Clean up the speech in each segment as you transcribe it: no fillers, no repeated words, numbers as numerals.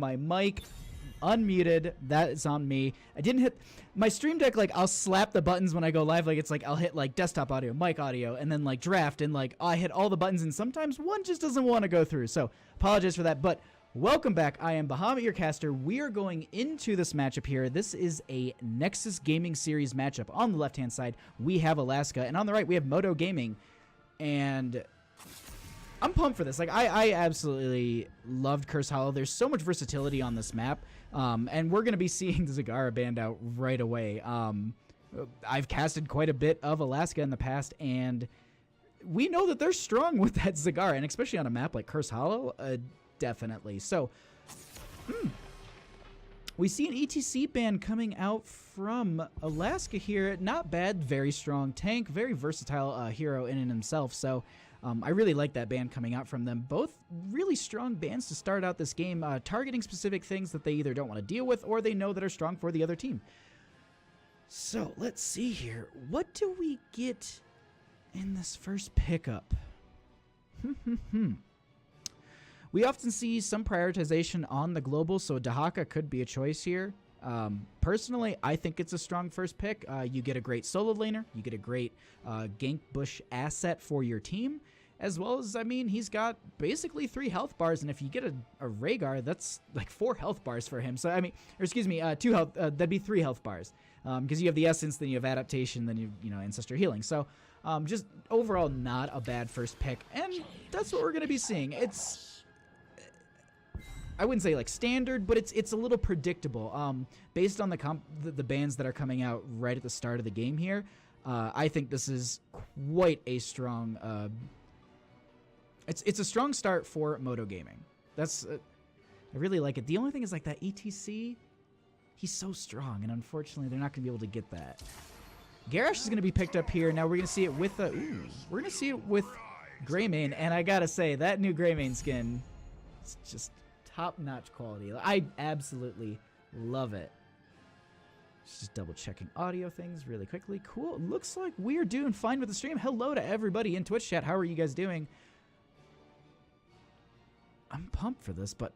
my mic unmuted. That is on me. I didn't hit my stream deck. Like, I'll slap the buttons when I go live. Like, it's like I'll hit like desktop audio, mic audio, and then like draft, and like I hit all the buttons, and sometimes one just doesn't want to go through. So apologize for that. But welcome back. I am Bahamut, your caster. We are going into this matchup here. This is a Nexus Gaming Series matchup. On the left hand side, we have Alaska, and on the right, we have Modo Gaming. And I'm pumped for this. Like, I absolutely loved Curse Hollow. There's so much versatility on this map, and we're going to be seeing the Zagara band out right away. I've casted quite a bit of Alaska in the past, and we know that they're strong with that Zagara, and especially on a map like Curse Hollow, definitely. So, we see an ETC band coming out from Alaska here. Not bad, very strong tank, very versatile hero in and himself. So, I really like that band coming out from them. Both really strong bands to start out this game, targeting specific things that they either don't want to deal with or they know that are strong for the other team. So, let's see here. What do we get in this first pickup? We often see some prioritization on the global, so Dahaka could be a choice here. Personally, I think it's a strong first pick. You get a great solo laner, you get a great gank bush asset for your team, as well as, I mean, he's got basically 3 health bars, and if you get a Rhaegar, that's like 4 health bars for him. So, I mean, or excuse me, 2 health, that'd be 3 health bars, because you have the Essence, then you have Adaptation, then you know, Ancestor Healing. So, just overall not a bad first pick, and that's what we're going to be seeing. It's, I wouldn't say like standard, but it's a little predictable. Based on the bands that are coming out right at the start of the game here, I think this is quite a strong. It's a strong start for Modo Gaming. That's I really like it. The only thing is like that ETC, he's so strong, and unfortunately they're not going to be able to get that. Garrosh is going to be picked up here. Now we're going to see it with we're going to see it with Greymane, and I gotta say that new Greymane skin, it's just top-notch quality. I absolutely love it. Just double checking audio things really quickly. Cool. Looks like we're doing fine with the stream. Hello to everybody in Twitch chat. How are you guys doing? I'm pumped for this, but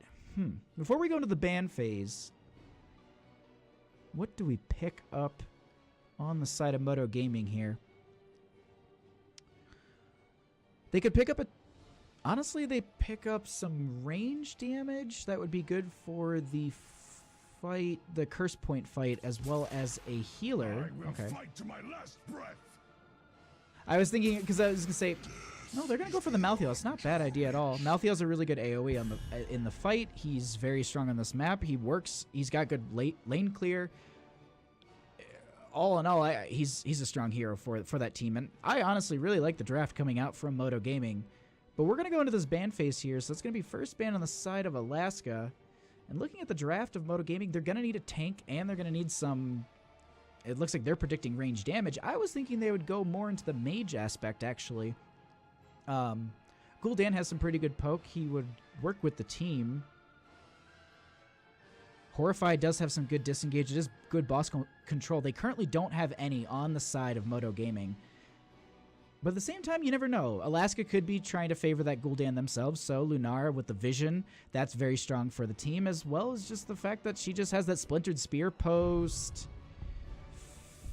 before we go into the ban phase, what do we pick up on the side of Modo Gaming here? They could pick up a honestly, they pick up some range damage. That would be good for the fight, the curse point fight, as well as a healer. Okay. Fight to my last breath. I was thinking, because I was going to say, no, they're going to go for the Malthael. It's not a bad idea at all. Malthael's a really good AoE on in the fight. He's very strong on this map. He works. He's got good lane clear. All in all, he's a strong hero for that team. And I honestly really like the draft coming out from Modo Gaming. But we're going to go into this ban phase here, so it's going to be first ban on the side of Alaska. And looking at the draft of Modo Gaming, they're going to need a tank, and they're going to need some... It looks like they're predicting range damage. I was thinking they would go more into the mage aspect, actually. Gul'dan has some pretty good poke. He would work with the team. Horrify does have some good disengage. It is good boss control. They currently don't have any on the side of Modo Gaming. But at the same time, you never know. Alaska could be trying to favor that Gul'dan themselves, so Lunara with the vision, that's very strong for the team, as well as just the fact that she just has that Splintered Spear post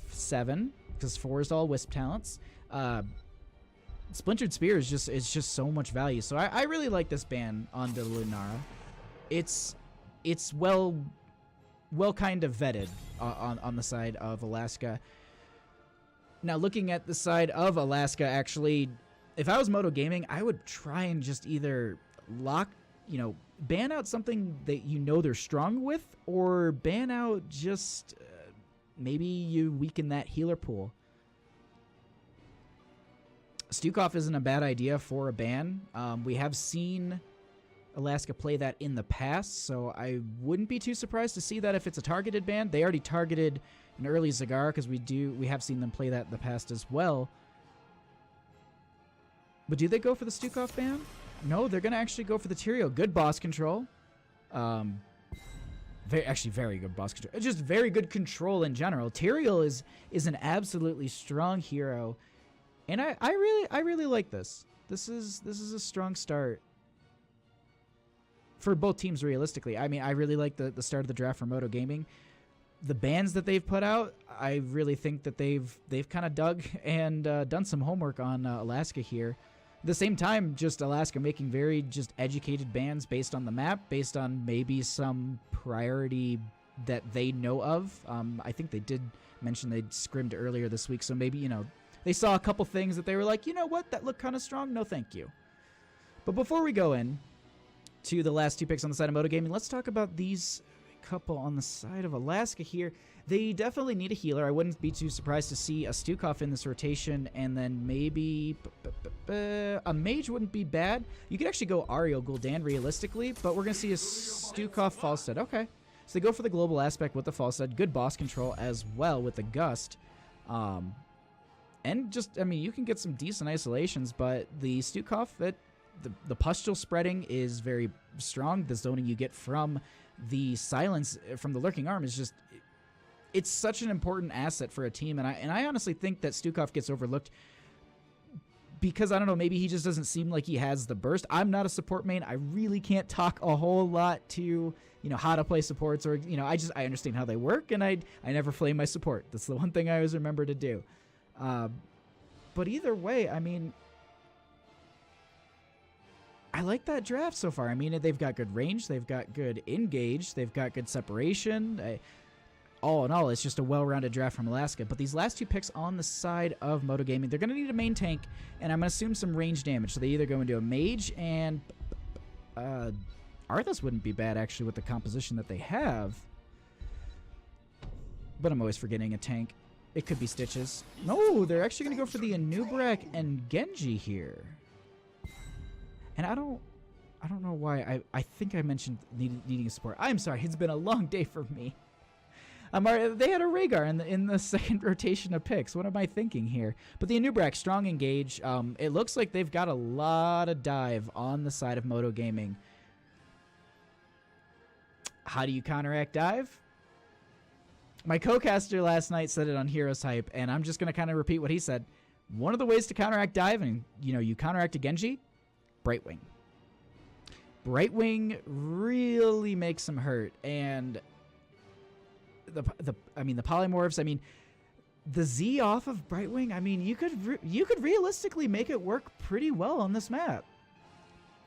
7, because 4 is all Wisp talents. Splintered Spear is just so much value. So I really like this ban on the Lunara. It's well kind of vetted on the side of Alaska. Now, looking at the side of Alaska, actually, if I was Modo Gaming, I would try and just either ban out something that you know they're strong with, or ban out just maybe you weaken that healer pool. Stukov isn't a bad idea for a ban. We have seen Alaska play that in the past, so I wouldn't be too surprised to see that if it's a targeted ban. They already targeted an early Zagara, because we have seen them play that in the past as well. But do they go for the Stukov ban? No, they're going to actually go for the Tyrael. Good boss control. Very good boss control. Just very good control in general. Tyrael is an absolutely strong hero, and I really like this. This is a strong start for both teams realistically. I mean, I really like the start of the draft for Modo Gaming. The bans that they've put out, I really think that they've kind of dug and done some homework on Alaska here. At the same time, just Alaska making very just educated bans based on the map, based on maybe some priority that they know of. I think they did mention they'd scrimmed earlier this week, so maybe, you know, they saw a couple things that they were like, you know what, that looked kind of strong, no thank you. But before we go in to the last 2 picks on the side of Modo Gaming, let's talk about these couple on the side of Alaska here. They definitely need a healer. I wouldn't be too surprised to see a Stukov in this rotation, and then maybe a mage wouldn't be bad. You could actually go Ariel Gul'dan realistically, but we're going to see a Stukov Falstad. Okay. So they go for the global aspect with the Falstad. Good boss control as well with the Gust. And just, I mean, you can get some decent isolations, but the Stukov, the pustule spreading is very strong. The zoning you get from the silence from the lurking arm is just, it's such an important asset for a team. And I honestly think that Stukov gets overlooked because, I don't know, maybe he just doesn't seem like he has the burst. I'm not a support main. I really can't talk a whole lot to, you know, how to play supports, or, you know, I understand how they work, and I never flame my support. That's the one thing I always remember to do. But either way, I mean, I like that draft so far. I mean, they've got good range, they've got good engage, they've got good separation. All in all, it's just a well-rounded draft from Alaska. But these last 2 picks on the side of Modo Gaming, they're going to need a main tank, and I'm going to assume some range damage. So they either go into a mage, and Arthas wouldn't be bad, actually, with the composition that they have. But I'm always forgetting a tank. It could be Stitches. No, they're actually going to go for the Anub'arak and Genji here. And I don't know why. I think I mentioned needing a support. I'm sorry. It's been a long day for me. They had a Rhaegar in the second rotation of picks. What am I thinking here? But the Anub'arak, strong engage. It looks like they've got a lot of dive on the side of Modo Gaming. How do you counteract dive? My co-caster last night said it on Heroes Hype, and I'm just going to kind of repeat what he said. One of the ways to counteract dive, and, you know, you counteract a Genji, Brightwing. Brightwing really makes them hurt, and the polymorphs, I mean, the Z off of Brightwing, I mean, you could realistically make it work pretty well on this map.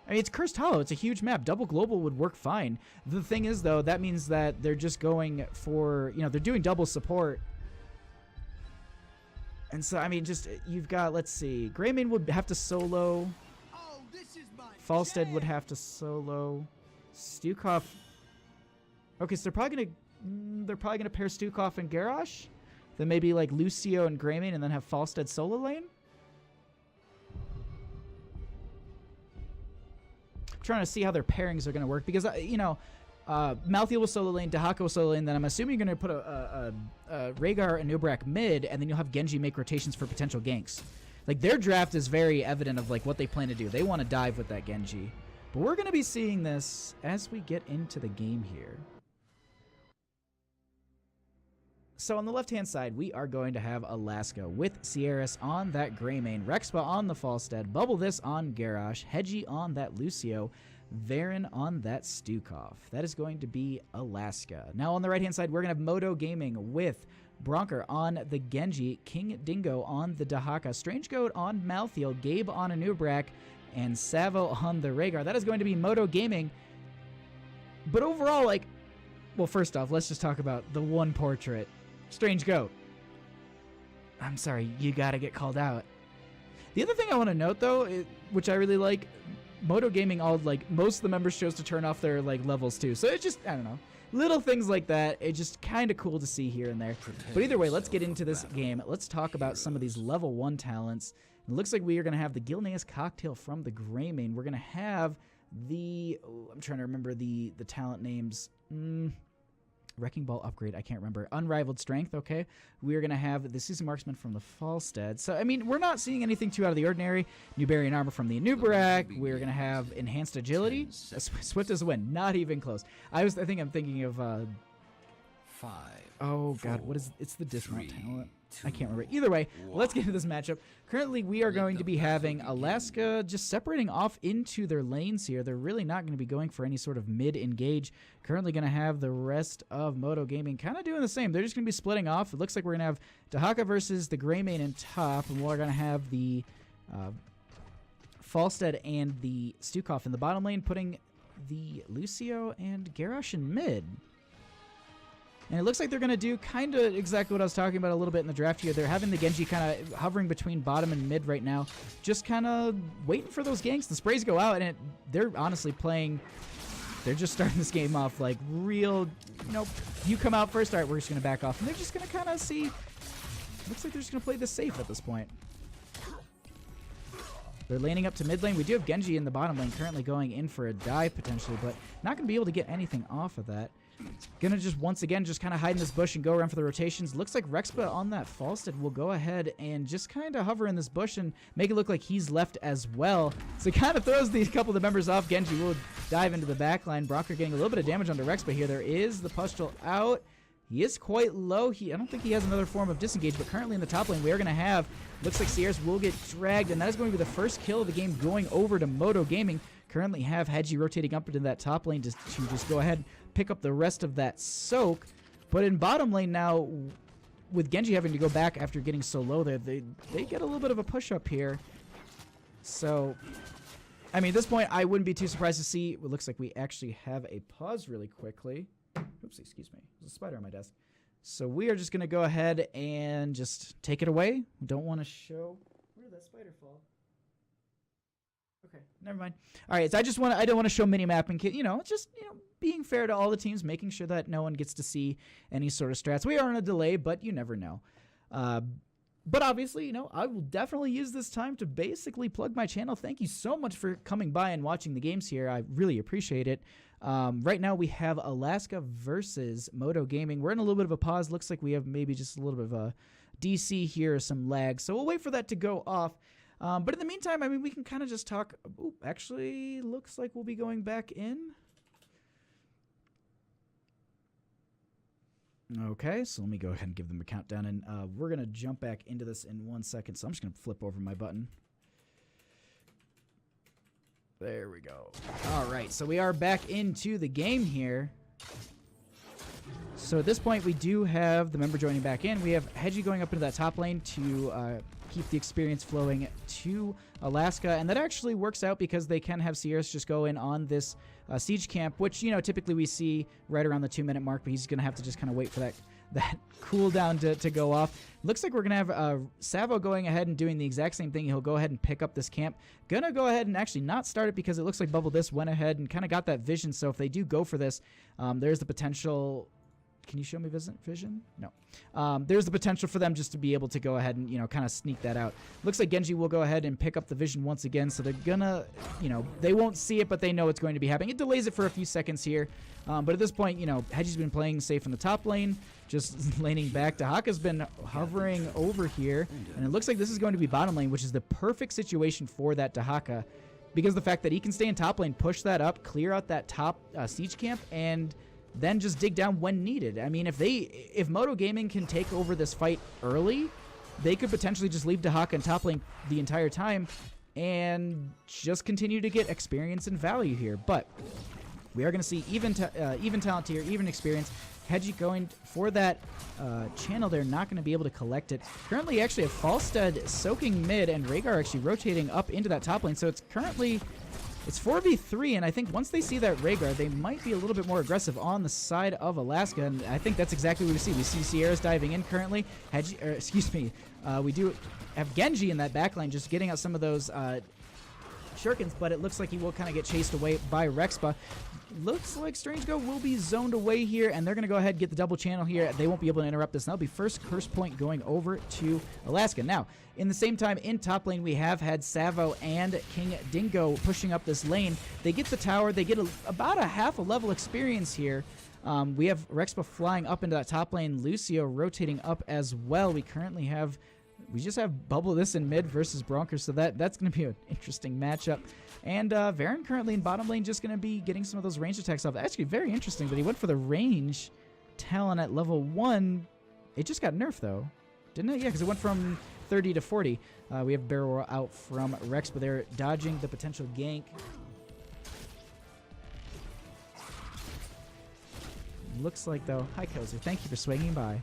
I mean, it's Cursed Hollow. It's a huge map. Double global would work fine. The thing is, though, that means that they're just going for, you know, they're doing double support. And so, I mean, just, you've got, let's see, Greymane would have to solo. Falstad would have to solo. Stukov. Okay, so they're probably gonna pair Stukov and Garrosh. Then maybe like Lucio and Greymane, and then have Falstad solo lane. I'm trying to see how their pairings are gonna work, because you know, Malthael will solo lane, Dahaka will solo lane. Then I'm assuming you're gonna put a Rhaegar and Anub'arak mid, and then you'll have Genji make rotations for potential ganks. Like, their draft is very evident of like what they plan to do. They want to dive with that Genji. But we're gonna be seeing this as we get into the game here. So on the left-hand side, we are going to have Alaska with Sierras on that Greymane, Rexpa on the Falstad, Bubble This on Garrosh, Hedgie on that Lucio, Varen on that Stukov. That is going to be Alaska. Now on the right-hand side, we're going to have Modo Gaming with Bronker on the Genji, King Dingo on the Dahaka, Strange Goat on Malthael, Gabe on Anub'arak, and Savo on the Rhaegar. That is going to be Modo Gaming. But overall, like, well, first off, let's just talk about the one portrait. Strange Goat. I'm sorry, you gotta get called out. The other thing I want to note, though, which I really like, Modo Gaming, most of the members chose to turn off their like levels too. So it's just, I don't know, little things like that. It's just kind of cool to see here and there. But either way, let's get into this game. Let's talk about some of these level 1 talents. It looks like we are going to have the Gilneas Cocktail from the Greymane. We're going to have the, I'm trying to remember the talent names. Wrecking Ball upgrade, I can't remember. Unrivaled Strength, okay. We're going to have the Season Marksman from the Falstad. So, I mean, we're not seeing anything too out of the ordinary. Nubarian Armor from the Anub'arak. We're going to have Enhanced Agility. Swift as a Wind. Not even close. I think I'm thinking of... 5. Oh, God, what is... It's the Dismount talent. I can't remember. Either way, let's get into this matchup. Currently, we are going to be having Alaska just separating off into their lanes here. They're really not going to be going for any sort of mid-engage. Currently going to have the rest of Modo Gaming kind of doing the same. They're just going to be splitting off. It looks like we're going to have Dahaka versus the Gray Main in top, and we're going to have the Falstead and the Stukov in the bottom lane, putting the Lucio and Garrosh in mid. And it looks like they're going to do kind of exactly what I was talking about a little bit in the draft here. They're having the Genji kind of hovering between bottom and mid right now, just kind of waiting for those ganks. The sprays go out, and they're honestly playing. They're just starting this game off like real, you come out first, all right, we're just going to back off. And they're just going to kind of see. Looks like they're just going to play this safe at this point. They're laning up to mid lane. We do have Genji in the bottom lane currently going in for a dive potentially, but not going to be able to get anything off of that. Gonna just once again just kind of hide in this bush and go around for the rotations. Looks like Rexpa on that Falstead will go ahead and just kind of hover in this bush and make it look like he's left as well. So it kind of throws these couple of the members off. Genji will dive into the backline. Bronker getting a little bit of damage onto Rexpa here. There is the pustule out. He is quite low. I don't think he has another form of disengage, but currently in the top lane we are going to have, looks like Sierras will get dragged, and that is going to be the first kill of the game going over to Modo Gaming. Currently have Hedgie rotating up into that top lane to just go ahead and pick up the rest of that soak. But in bottom lane now, with Genji having to go back after getting so low there, they get a little bit of a push up here. So, I mean, at this point, I wouldn't be too surprised to see, it looks like we actually have a pause really quickly. Oops, excuse me. There's a spider on my desk. So we are just going to go ahead and just take it away. We don't want to show. Where did that spider fall? Okay, never mind. All right, so I don't want to show mini-map and, just, being fair to all the teams, making sure that no one gets to see any sort of strats. We are on a delay, but you never know. But obviously, I will definitely use this time to basically plug my channel. Thank you so much for coming by and watching the games here. I really appreciate it. Right now we have Alaska versus Modo Gaming. We're in a little bit of a pause. Looks like we have maybe just a little bit of a DC here or some lag. So we'll wait for that to go off. But in the meantime, I mean, we can kind of just talk. Ooh, actually, looks like we'll be going back in. Okay, so let me go ahead and give them a countdown, and we're going to jump back into this in 1 second. So I'm just going to flip over my button. There we go. All right, so we are back into the game here. So at this point, we do have the member joining back in. We have Hedgie going up into that top lane to keep the experience flowing to Alaska, and that actually works out because they can have Sierras just go in on this siege camp, which, typically we see right around the 2-minute mark, but he's going to have to just kind of wait for that cooldown to go off. Looks like we're going to have Savo going ahead and doing the exact same thing. He'll go ahead and pick up this camp. Gonna go ahead and actually not start it because it looks like Bubble This went ahead and kind of got that vision, so if they do go for this, there's the potential. Can you show me vision? No. There's the potential for them just to be able to go ahead and, kind of sneak that out. Looks like Genji will go ahead and pick up the vision once again, so they're gonna, they won't see it, but they know it's going to be happening. It delays it for a few seconds here, but at this point, Hedgie's been playing safe in the top lane, just laning back. Dahaka's been hovering over here, and it looks like this is going to be bottom lane, which is the perfect situation for that Dahaka, because the fact that he can stay in top lane, push that up, clear out that top siege camp, and then just dig down when needed. I mean, if Modo Gaming can take over this fight early, they could potentially just leave Dahaka in top lane the entire time and just continue to get experience and value here. But we are going to see even talent here, even experience. Hedgie going for that channel. They're not going to be able to collect it. Currently, actually, a Falstead soaking mid and Rhaegar actually rotating up into that top lane. So it's currently... It's 4v3, and I think once they see that Rhaegar, they might be a little bit more aggressive on the side of Alaska, and I think that's exactly what we see. We see Sierras diving in currently. We do have Genji in that backline just getting out some of those shurikens, but it looks like he will kind of get chased away by Rexpa. Looks like Strange Go will be zoned away here, and they're going to go ahead and get the double channel here. They won't be able to interrupt this. That'll be first curse point going over to Alaska. Now, in the same time, in top lane, we have had Savo and King Dingo pushing up this lane. They get the tower. They get about a half a level experience here. We have Rexpa flying up into that top lane. Lucio rotating up as well. We just have Bubble This in mid versus Bronker, so that's going to be an interesting matchup. And Varen currently in bottom lane just going to be getting some of those range attacks off. Actually, very interesting that he went for the range talent at level 1. It just got nerfed, though. didn't it? Yeah, because it went from 30 to 40. We have barrel roll out from Rex, but they're dodging the potential gank. Looks like, though, hi, Kozer. Thank you for swinging by.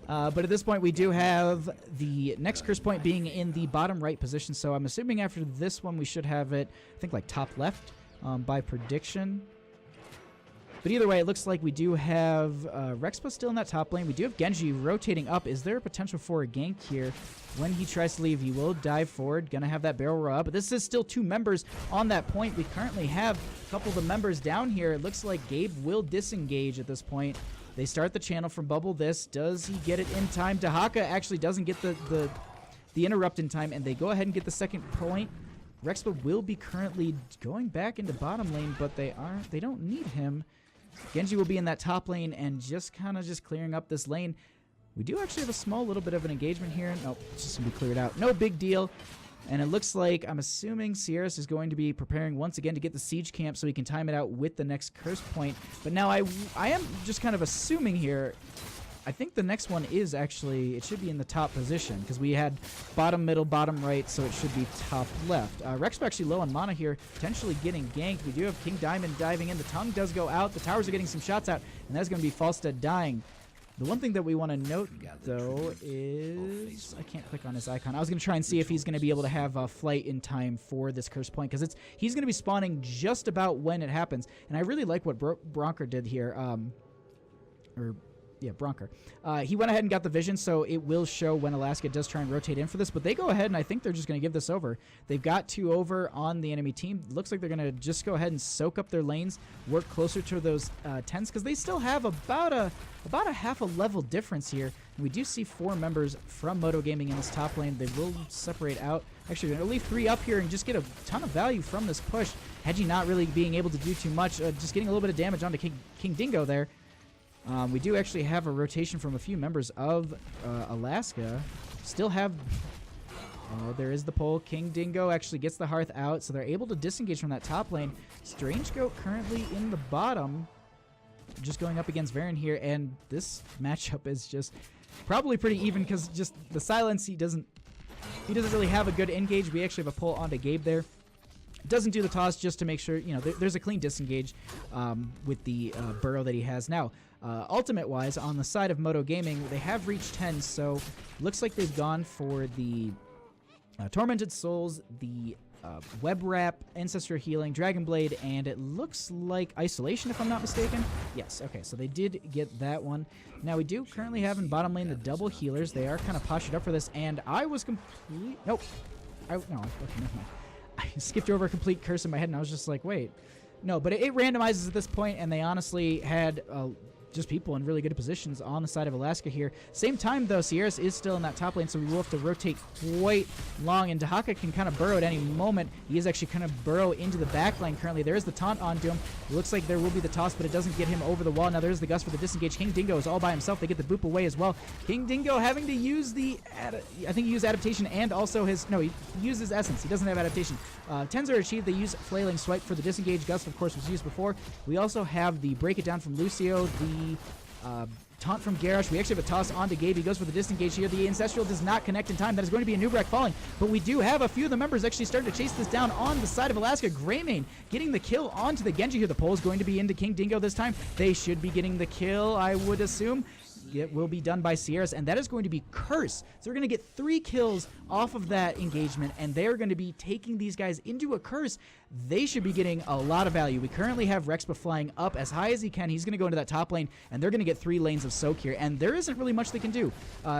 But at this point, we do have the next curse point being in the bottom right position. So I'm assuming after this one, we should have it, I think, like top left by prediction. But either way, it looks like we do have Rexpo still in that top lane. We do have Genji rotating up. Is there a potential for a gank here? When he tries to leave, he will dive forward. Gonna have that barrel roll up. But this is still 2 members on that point. We currently have a couple of the members down here. It looks like Gabe will disengage at this point. They start the channel from Bubble this. Does he get it in time? Dahaka actually doesn't get the interrupt in time, and they go ahead and get the second point. Rexpo will be currently going back into bottom lane, but they don't need him. Genji will be in that top lane and just kind of just clearing up this lane. We do actually have a small little bit of an engagement here. No, it's just going to be cleared out. No big deal. And it looks like, I'm assuming Sierras is going to be preparing once again to get the siege camp so he can time it out with the next curse point. But now I am just kind of assuming here, I think the next one is actually, it should be in the top position because we had bottom middle, bottom right, so it should be top left. Rexpo actually low on mana here, potentially getting ganked. We do have King Diamond diving in. The tongue does go out. The towers are getting some shots out, and that's going to be Falstad dying. The one thing that we want to note, though, is I can't click on his icon. I was going to try and see if he's going to be able to have a flight in time for this curse point because he's going to be spawning just about when it happens. And I really like what Bronker did here. Yeah, Bronker. He went ahead and got the vision, so it will show when Alaska does try and rotate in for this. But they go ahead, and I think they're just going to give this over. They've got 2 over on the enemy team. Looks like they're going to just go ahead and soak up their lanes, work closer to those 10s, because they still have about a half a level difference here. And we do see 4 members from Modo Gaming in this top lane. They will separate out. Actually, they're going to leave 3 up here and just get a ton of value from this push. Hedgie not really being able to do too much, just getting a little bit of damage onto King Dingo there. We do actually have a rotation from a few members of Alaska. Still have... Oh, there is the pull. King Dingo actually gets the Hearth out, so they're able to disengage from that top lane. Strange Goat currently in the bottom, just going up against Varen here, and this matchup is just probably pretty even because just the silence, he doesn't really have a good engage. We actually have a pull onto Gabe there. Doesn't do the toss just to make sure, you know, there's a clean disengage with the burrow that he has. Now, ultimate-wise, on the side of Modo Gaming, they have reached 10, so looks like they've gone for the Tormented Souls, the Web Wrap, Ancestor Healing, Dragon Blade, and it looks like Isolation, if I'm not mistaken. Yes, okay, so they did get that one. Now, we do currently have in bottom lane the double healers. They are kind of postured up for this, and I was complete... Nope. No, okay, never mind. I skipped over a complete curse in my head, and I was just like, wait. No, but it randomizes at this point, and they honestly had just people in really good positions on the side of Alaska here. Same time, though, Sierras is still in that top lane, so we will have to rotate quite long, and Dahaka can kind of burrow at any moment. He is actually kind of burrow into the back lane currently. There is the taunt onto him. It looks like there will be the toss, but it doesn't get him over the wall. Now there's the gust for the disengage. King Dingo is all by himself. They get the boop away as well. King Dingo having to use the... I think he used adaptation and also his... No, he uses essence. He doesn't have adaptation. 10s are achieved. They use flailing swipe for the disengage. Gust, of course, was used before. We also have the break it down from Lucio, the taunt from Garrosh. We actually have a toss onto Gabe. He goes for the disengage here. The Ancestral does not connect in time. That is going to be a Nubrak falling, but we do have a few of the members actually starting to chase this down on the side of Alaska. Greymane getting the kill onto the Genji here. The pull is going to be into King Dingo this time. They should be getting the kill, I would assume. It will be done by Sierras, and that is going to be Curse. So we're going to get 3 kills off of that engagement, and they're going to be taking these guys into a Curse. They should be getting a lot of value. We currently have Rexpa flying up as high as he can. He's going to go into that top lane, and they're going to get 3 lanes of soak here, and there isn't really much they can do.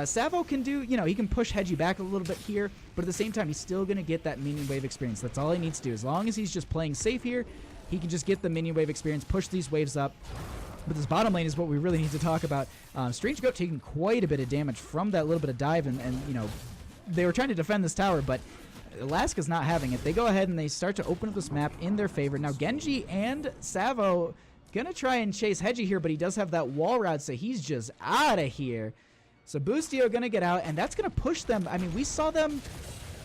Savo can do, you know, he can push Hedgie back a little bit here, but at the same time, he's still going to get that minion wave experience. That's all he needs to do. As long as he's just playing safe here, he can just get the minion wave experience, push these waves up. But this bottom lane is what we really need to talk about. Strange Goat taking quite a bit of damage from that little bit of dive, and you know, they were trying to defend this tower, but Alaska's not having it. They go ahead and they start to open up this map in their favor. Now Genji and Savo gonna try and chase Hedgie here, but he does have that wall rod, so he's just out of here. So Boostio gonna get out, and that's gonna push them. I mean, we saw them,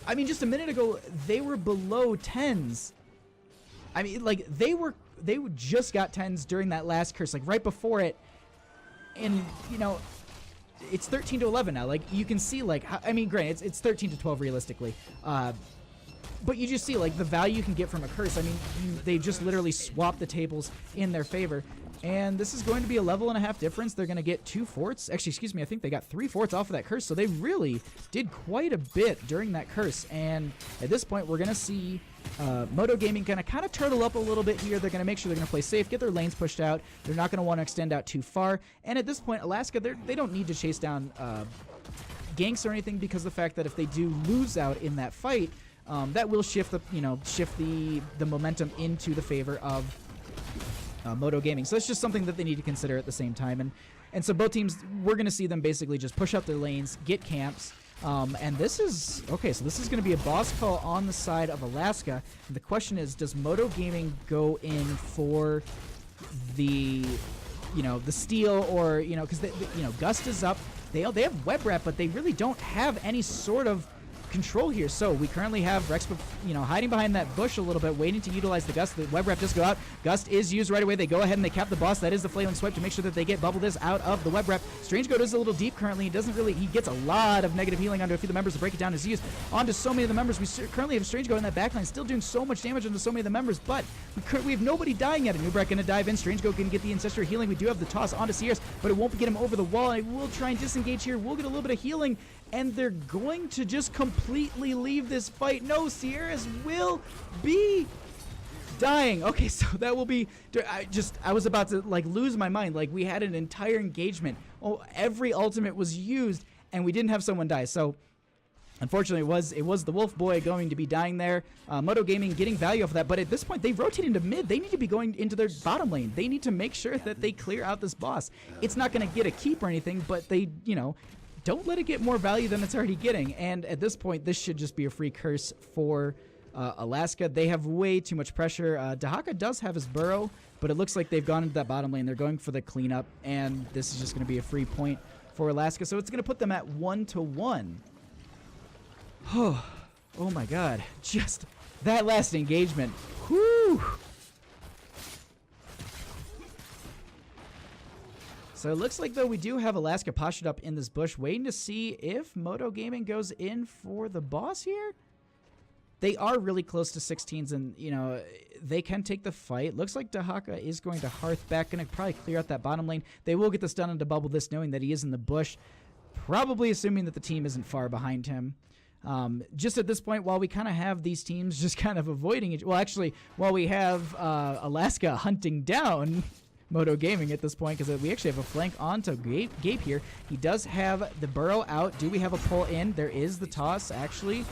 I mean, just a minute ago, they were below 10s. I mean, like, they just got 10s during that last curse, like right before it. And, you know, it's 13 to 11 now. Like, you can see, like, I mean, granted, it's 13 to 12 realistically. But you just see, like, the value you can get from a curse. I mean, they just literally swapped the tables in their favor. And this is going to be a level and a half difference. They're going to get 2 forts. Actually, excuse me, I think they got 3 forts off of that curse. So they really did quite a bit during that curse. And at this point, we're going to see Modo Gaming going to kind of turtle up a little bit here. They're going to make sure they're going to play safe, get their lanes pushed out. They're not going to want to extend out too far. And at this point, Alaska, they don't need to chase down ganks or anything, because of the fact that if they do lose out in that fight, that will shift the momentum into the favor of Modo Gaming. So that's just something that they need to consider at the same time. And so both teams, we're going to see them basically just push up their lanes, get camps. And this is, okay, so this is going to be a boss call on the side of Alaska. And the question is, does Modo Gaming go in for the, the steal, or, because, Gust is up. They have web wrap, but they really don't have any sort of control here. So we currently have Rex, hiding behind that bush a little bit, waiting to utilize the Gust. The web wrap just go out. Gust is used right away. They go ahead and they cap the boss. That is the flailing swipe to make sure that they get Bubble This out of the web wrap. Strange Goat is a little deep currently. He doesn't really, he gets a lot of negative healing onto a few of the members to break it down is used onto so many of the members. We currently have Strange Goat in that backline, still doing so much damage onto so many of the members, but we have nobody dying yet. Nubrak going to dive in. Strange Goat can get the Ancestral healing. We do have the toss onto Sears, but it won't get him over the wall. I will try and disengage here. We'll get a little bit of healing, and they're going to just completely leave this fight. No, Sierras will be dying. Okay, so that will be, I was about to lose my mind. Like, we had an entire engagement. Oh, every ultimate was used, and we didn't have someone die. So unfortunately, it was the Wolf Boy going to be dying there. Modo Gaming getting value off of that, but at this point, they rotate into mid. They need to be going into their bottom lane. They need to make sure that they clear out this boss. It's not going to get a keep or anything, but they, don't let it get more value than it's already getting. And at this point, this should just be a free curse for Alaska. They have way too much pressure. Dahaka does have his burrow, but it looks like they've gone into that bottom lane. They're going for the cleanup, and this is just going to be a free point for Alaska. So it's going to put them at 1-1. Oh my God. Just that last engagement. Whew. So it looks like, though, we do have Alaska postured up in this bush, waiting to see if Modo Gaming goes in for the boss here. They are really close to 16s, and, they can take the fight. Looks like Dahaka is going to Hearth back, going to probably clear out that bottom lane. They will get the stun into Bubble This, knowing that he is in the bush, probably assuming that the team isn't far behind him. Just at this point, while we kind of have these teams just kind of avoiding each, well, actually, while we have Alaska hunting down Modo Gaming at this point, because we actually have a flank onto Gabe here. He does have the burrow out. Do we have a pull in? There is the toss, actually.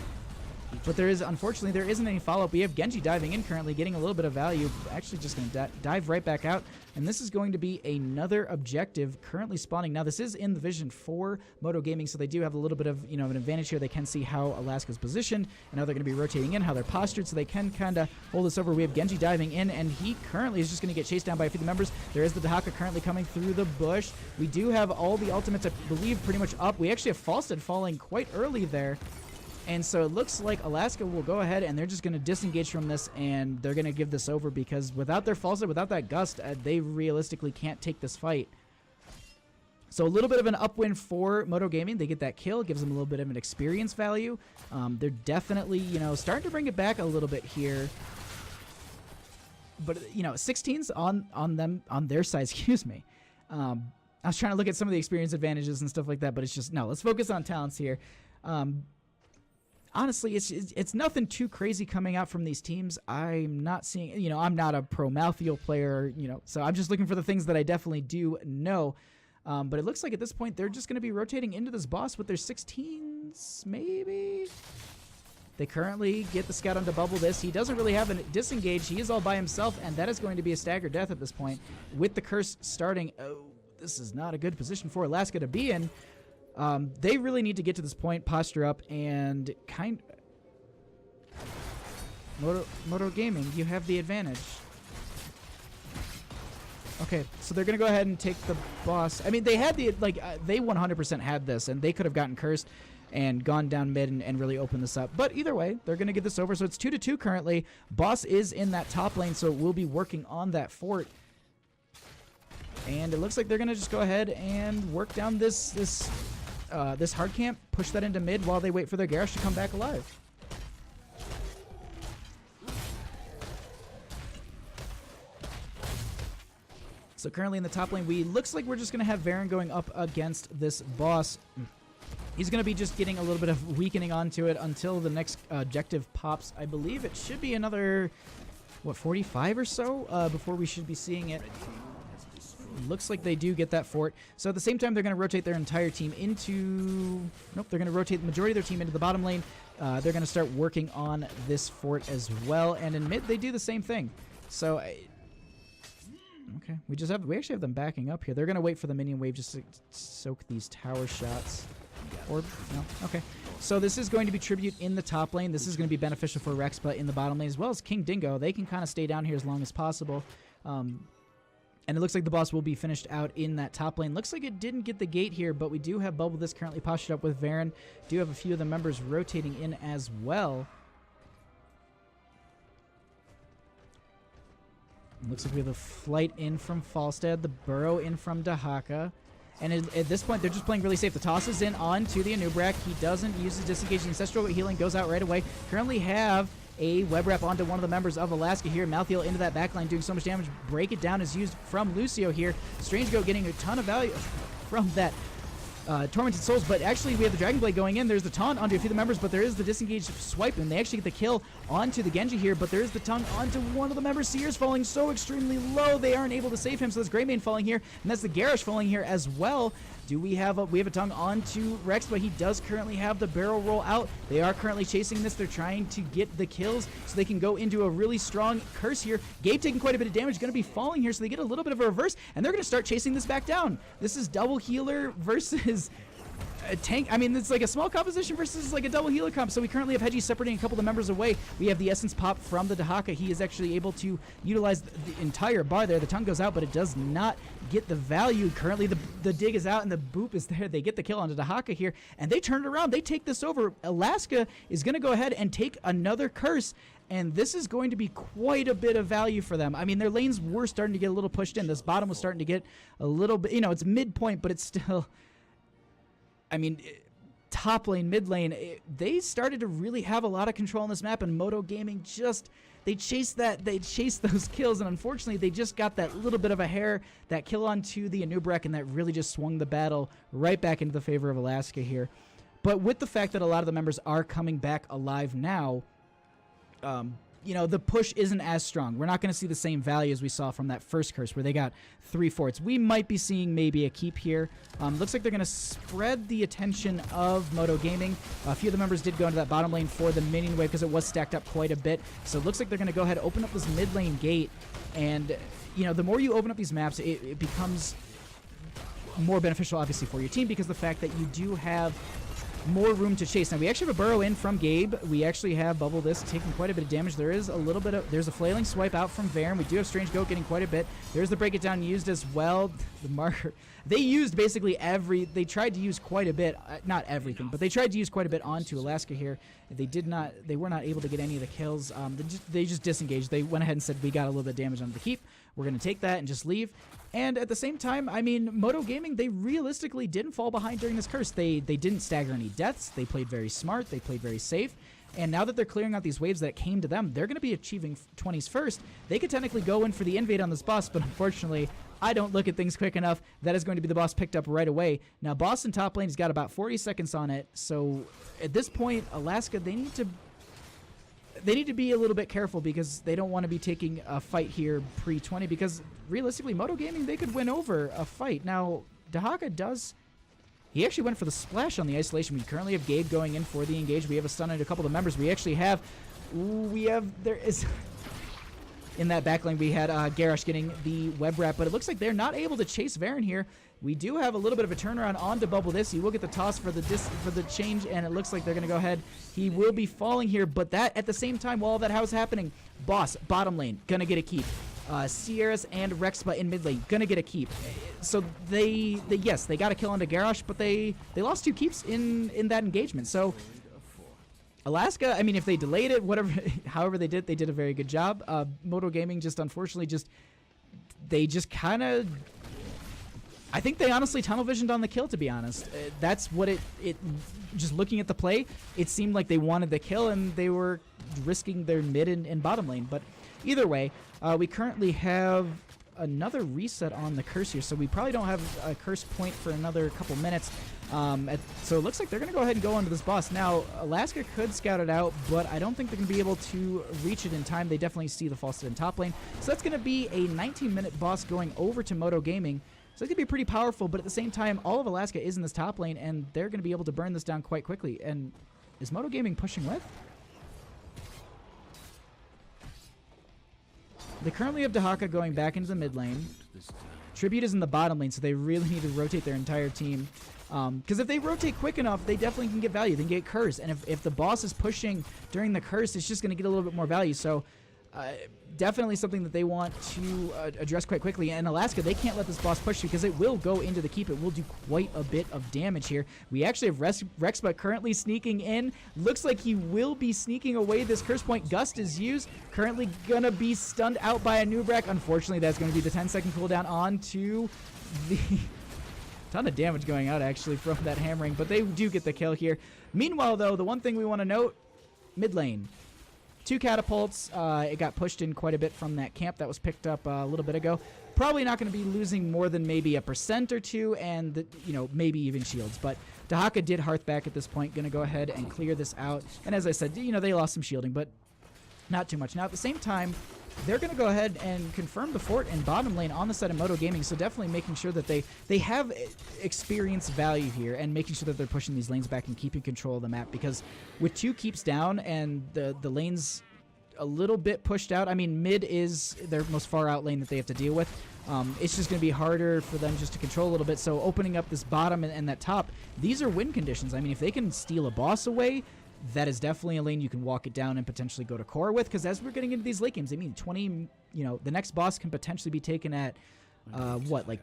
But unfortunately, there isn't any follow-up. We have Genji diving in currently, getting a little bit of value. Actually just going to dive right back out. And this is going to be another objective currently spawning. Now, this is in the vision for Modo Gaming, so they do have a little bit of, an advantage here. They can see how Alaska's positioned and how they're going to be rotating in, how they're postured, so they can kind of hold this over. We have Genji diving in, and he currently is just going to get chased down by a few of the members. There is the Dahaka currently coming through the bush. We do have all the ultimates, I believe, pretty much up. We actually have Falstad falling quite early there. And so it looks like Alaska will go ahead and they're just going to disengage from this, and they're going to give this over, because without their Falstad, without that Gust, they realistically can't take this fight. So a little bit of an upwind for Modo Gaming. They get that kill, gives them a little bit of an experience value. They're definitely, starting to bring it back a little bit here. But, 16s on their side, excuse me. I was trying to look at some of the experience advantages and stuff like that, but it's just, no, let's focus on talents here. Honestly, it's nothing too crazy coming out from these teams. I'm not seeing, I'm not a pro Malthiel player, so I'm just looking for the things that I definitely do know. But it looks like at this point, they're just going to be rotating into this boss with their 16s, maybe? They currently get the scout onto Bubble This. He doesn't really have a disengage. He is all by himself, and that is going to be a staggered death at this point. With the curse starting, oh, this is not a good position for Alaska to be in. They really need to get to this point, posture up, and Modo Gaming, you have the advantage. Okay, so they're going to go ahead and take the boss. I mean, they had the, they 100% had this, and they could have gotten cursed and gone down mid and really opened this up. But either way, they're going to get this over. So it's 2-2 currently. Boss is in that top lane, so we'll be working on that fort. And it looks like they're going to just go ahead and work down this hard camp, push that into mid while they wait for their Garrosh to come back alive. So currently in the top lane, looks like we're just going to have Varen going up against this boss. He's going to be just getting a little bit of weakening onto it until the next objective pops. I believe it should be another, what, 45 or so before we should be seeing it. Looks like they do get that fort. So at the same time, they're going to rotate their entire team into... Nope, they're going to rotate the majority of their team into the bottom lane. They're going to start working on this fort as well. And in mid, they do the same thing. So... okay, we actually have them backing up here. They're going to wait for the minion wave just to soak these tower shots. Or, no, okay. So this is going to be tribute in the top lane. This is going to be beneficial for Rex, but in the bottom lane as well as King Dingo. They can kind of stay down here as long as possible. And it looks like the boss will be finished out in that top lane. Looks like it didn't get the gate here, but we do have Bubble this currently postured up with Varen. Do have a few of the members rotating in as well. Looks like we have a flight in from Falstad, the burrow in from Dahaka. And at this point, they're just playing really safe. The toss is in onto the Anubrak. He doesn't use his disengaging ancestral healing, goes out right away. Currently have a web wrap onto one of the members of Alaska here. Malthael into that backline doing so much damage. Break it down is used from Lucio here. Strange Goat getting a ton of value from that Tormented Souls, but actually we have the Dragon Blade going in. There's the taunt onto a few of the members, but there is the disengaged swipe, and they actually get the kill onto the Genji here, but there is the tongue onto one of the members. Seer's falling so extremely low, they aren't able to save him, so there's Greymane falling here, and that's the Garrosh falling here as well. Do we have a tongue onto Rex, but he does currently have the barrel roll out. They are currently chasing this. They're trying to get the kills so they can go into a really strong curse here. Gabe taking quite a bit of damage, going to be falling here, so they get a little bit of a reverse, and they're going to start chasing this back down. This is double healer versus a tank. I mean, it's like a small composition versus like a double healer comp. So we currently have Hedgie separating a couple of the members away. We have the essence pop from the Dahaka. He is actually able to utilize the entire bar there. The tongue goes out, but it does not get the value. Currently, the dig is out and the boop is there. They get the kill onto Dahaka here, and they turn it around. They take this over. Alaska is going to go ahead and take another curse, and this is going to be quite a bit of value for them. I mean, their lanes were starting to get a little pushed in. This bottom was starting to get a little bit, you know, it's midpoint, but it's still... I mean, top lane, mid lane, they started to really have a lot of control on this map, and Modo Gaming just, they chased those kills, and unfortunately they just got that little bit of a hair, that kill onto the Anubrak, and that really just swung the battle right back into the favor of Alaska here. But with the fact that a lot of the members are coming back alive now, you know, the push isn't as strong. We're not going to see the same value as we saw from that first curse where they got 3 forts. We might be seeing maybe a keep here. Looks like they're going to spread the attention of Modo Gaming. A few of the members did go into that bottom lane for the minion wave because it was stacked up quite a bit. So it looks like they're going to go ahead and open up this mid lane gate. And, you know, the more you open up these maps, it becomes more beneficial, obviously, for your team because the fact that you do have more room to chase. Now, we actually have a burrow in from Gabe. We actually have Bubble this taking quite a bit of damage. There is a little bit of... There's a flailing swipe out from Varen. We do have Strange Goat getting quite a bit. There's the Break It Down used as well. The marker... They used basically They tried to use quite a bit. Not everything, but they tried to use quite a bit onto Alaska here. They were not able to get any of the kills. They just disengaged. They went ahead and said, we got a little bit of damage on the keep. We're going to take that and just leave. And at the same time, I mean, Modo Gaming, they realistically didn't fall behind during this curse. They didn't stagger any deaths. They played very smart. They played very safe. And now that they're clearing out these waves that came to them, they're going to be achieving 20s first. They could technically go in for the invade on this boss, but unfortunately, I don't look at things quick enough. That is going to be the boss picked up right away. Now, boss in top lane has got about 40 seconds on it. So at this point, Alaska, they need to be a little bit careful because they don't want to be taking a fight here pre-20 because realistically, Modo Gaming, they could win over a fight. Now, Dahaka does... He actually went for the splash on the isolation. We currently have Gabe going in for the engage. We have a stun on a couple of the members. We actually have... There is... In that backline, we had Garrosh getting the web wrap, but it looks like they're not able to chase Varen here. We do have a little bit of a turnaround onto Bubble this. He will get the toss for the change, and it looks like they're going to go ahead. He will be falling here, but that at the same time, while all that was happening, boss, bottom lane, going to get a keep. Sierras and Rexpa in mid lane, going to get a keep. So yes, they got a kill onto Garrosh, but they lost 2 keeps in that engagement. So Alaska, I mean, if they delayed it, however they did a very good job. Modo Gaming just unfortunately they just kind of I think they honestly tunnel visioned on the kill, to be honest. That's what it just looking at the play, it seemed like they wanted the kill and they were risking their mid and bottom lane. But either way, we currently have another reset on the curse here, so we probably don't have a curse point for another couple minutes. So it looks like they're going to go ahead and go onto this boss. Now, Alaska could scout it out, but I don't think they're going to be able to reach it in time. They definitely see the Falstad in top lane. So that's going to be a 19-minute boss going over to Modo Gaming. So it's going to be pretty powerful, but at the same time, all of Alaska is in this top lane, and they're going to be able to burn this down quite quickly. And is Modo Gaming pushing with? They currently have Dahaka going back into the mid lane. Tribute is in the bottom lane, so they really need to rotate their entire team. Because if they rotate quick enough, they definitely can get value. They can get curse. And if the boss is pushing during the curse, it's just going to get a little bit more value. So definitely something that they want to address quite quickly. And Alaska, they can't let this boss push because it will go into the keep. It will do quite a bit of damage here. We actually have Rexba currently sneaking in. Looks like he will be sneaking away this curse point. Gust is used. Currently going to be stunned out by a Nubrak. Unfortunately, that's going to be the 10-second cooldown onto the... ton of damage going out actually from that hammering, but they do get the kill here. Meanwhile, though, the one thing we want to note, mid lane. 2 catapults. It got pushed in quite a bit from that camp that was picked up a little bit ago. Probably not going to be losing more than maybe 1% or 2, and maybe even shields. But Dahaka did hearth back at this point. Going to go ahead and clear this out. And as I said, they lost some shielding, but not too much. Now at the same time, they're going to go ahead and confirm the fort in bottom lane on the side of Modo Gaming, so definitely making sure that they have experience value here and making sure that they're pushing these lanes back and keeping control of the map, because with 2 keeps down and the lanes a little bit pushed out, I mean, mid is their most far out lane that they have to deal with. It's just going to be harder for them just to control a little bit, so opening up this bottom and that top, these are win conditions. I mean, if they can steal a boss away, that is definitely a lane you can walk it down and potentially go to core with, because as we're getting into these late games, I mean, 20, the next boss can potentially be taken at, what, like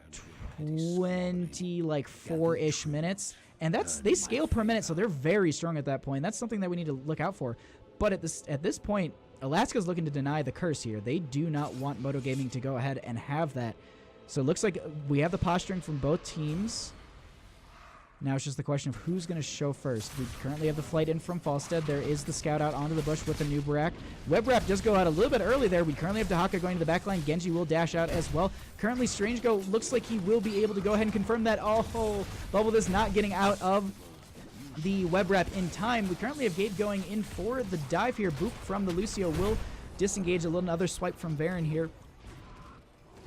20, like 4-ish minutes, and they scale per minute, so they're very strong at that point. That's something that we need to look out for. But at this point, Alaska's looking to deny the curse here. They do not want Modo Gaming to go ahead and have that. So it looks like we have the posturing from both teams. Now it's just the question of who's going to show first. We currently have the flight in from Falstad. There is the scout out onto the bush with the Nubrak. Webwrap does go out a little bit early there. We currently have Dahaka going to the back line. Genji will dash out as well. Currently, Strange Go looks like he will be able to go ahead and confirm that. Oh, Bubble is not getting out of the Webwrap in time. We currently have Gabe going in for the dive here. Boop from the Lucio will disengage. Another swipe from Baron here.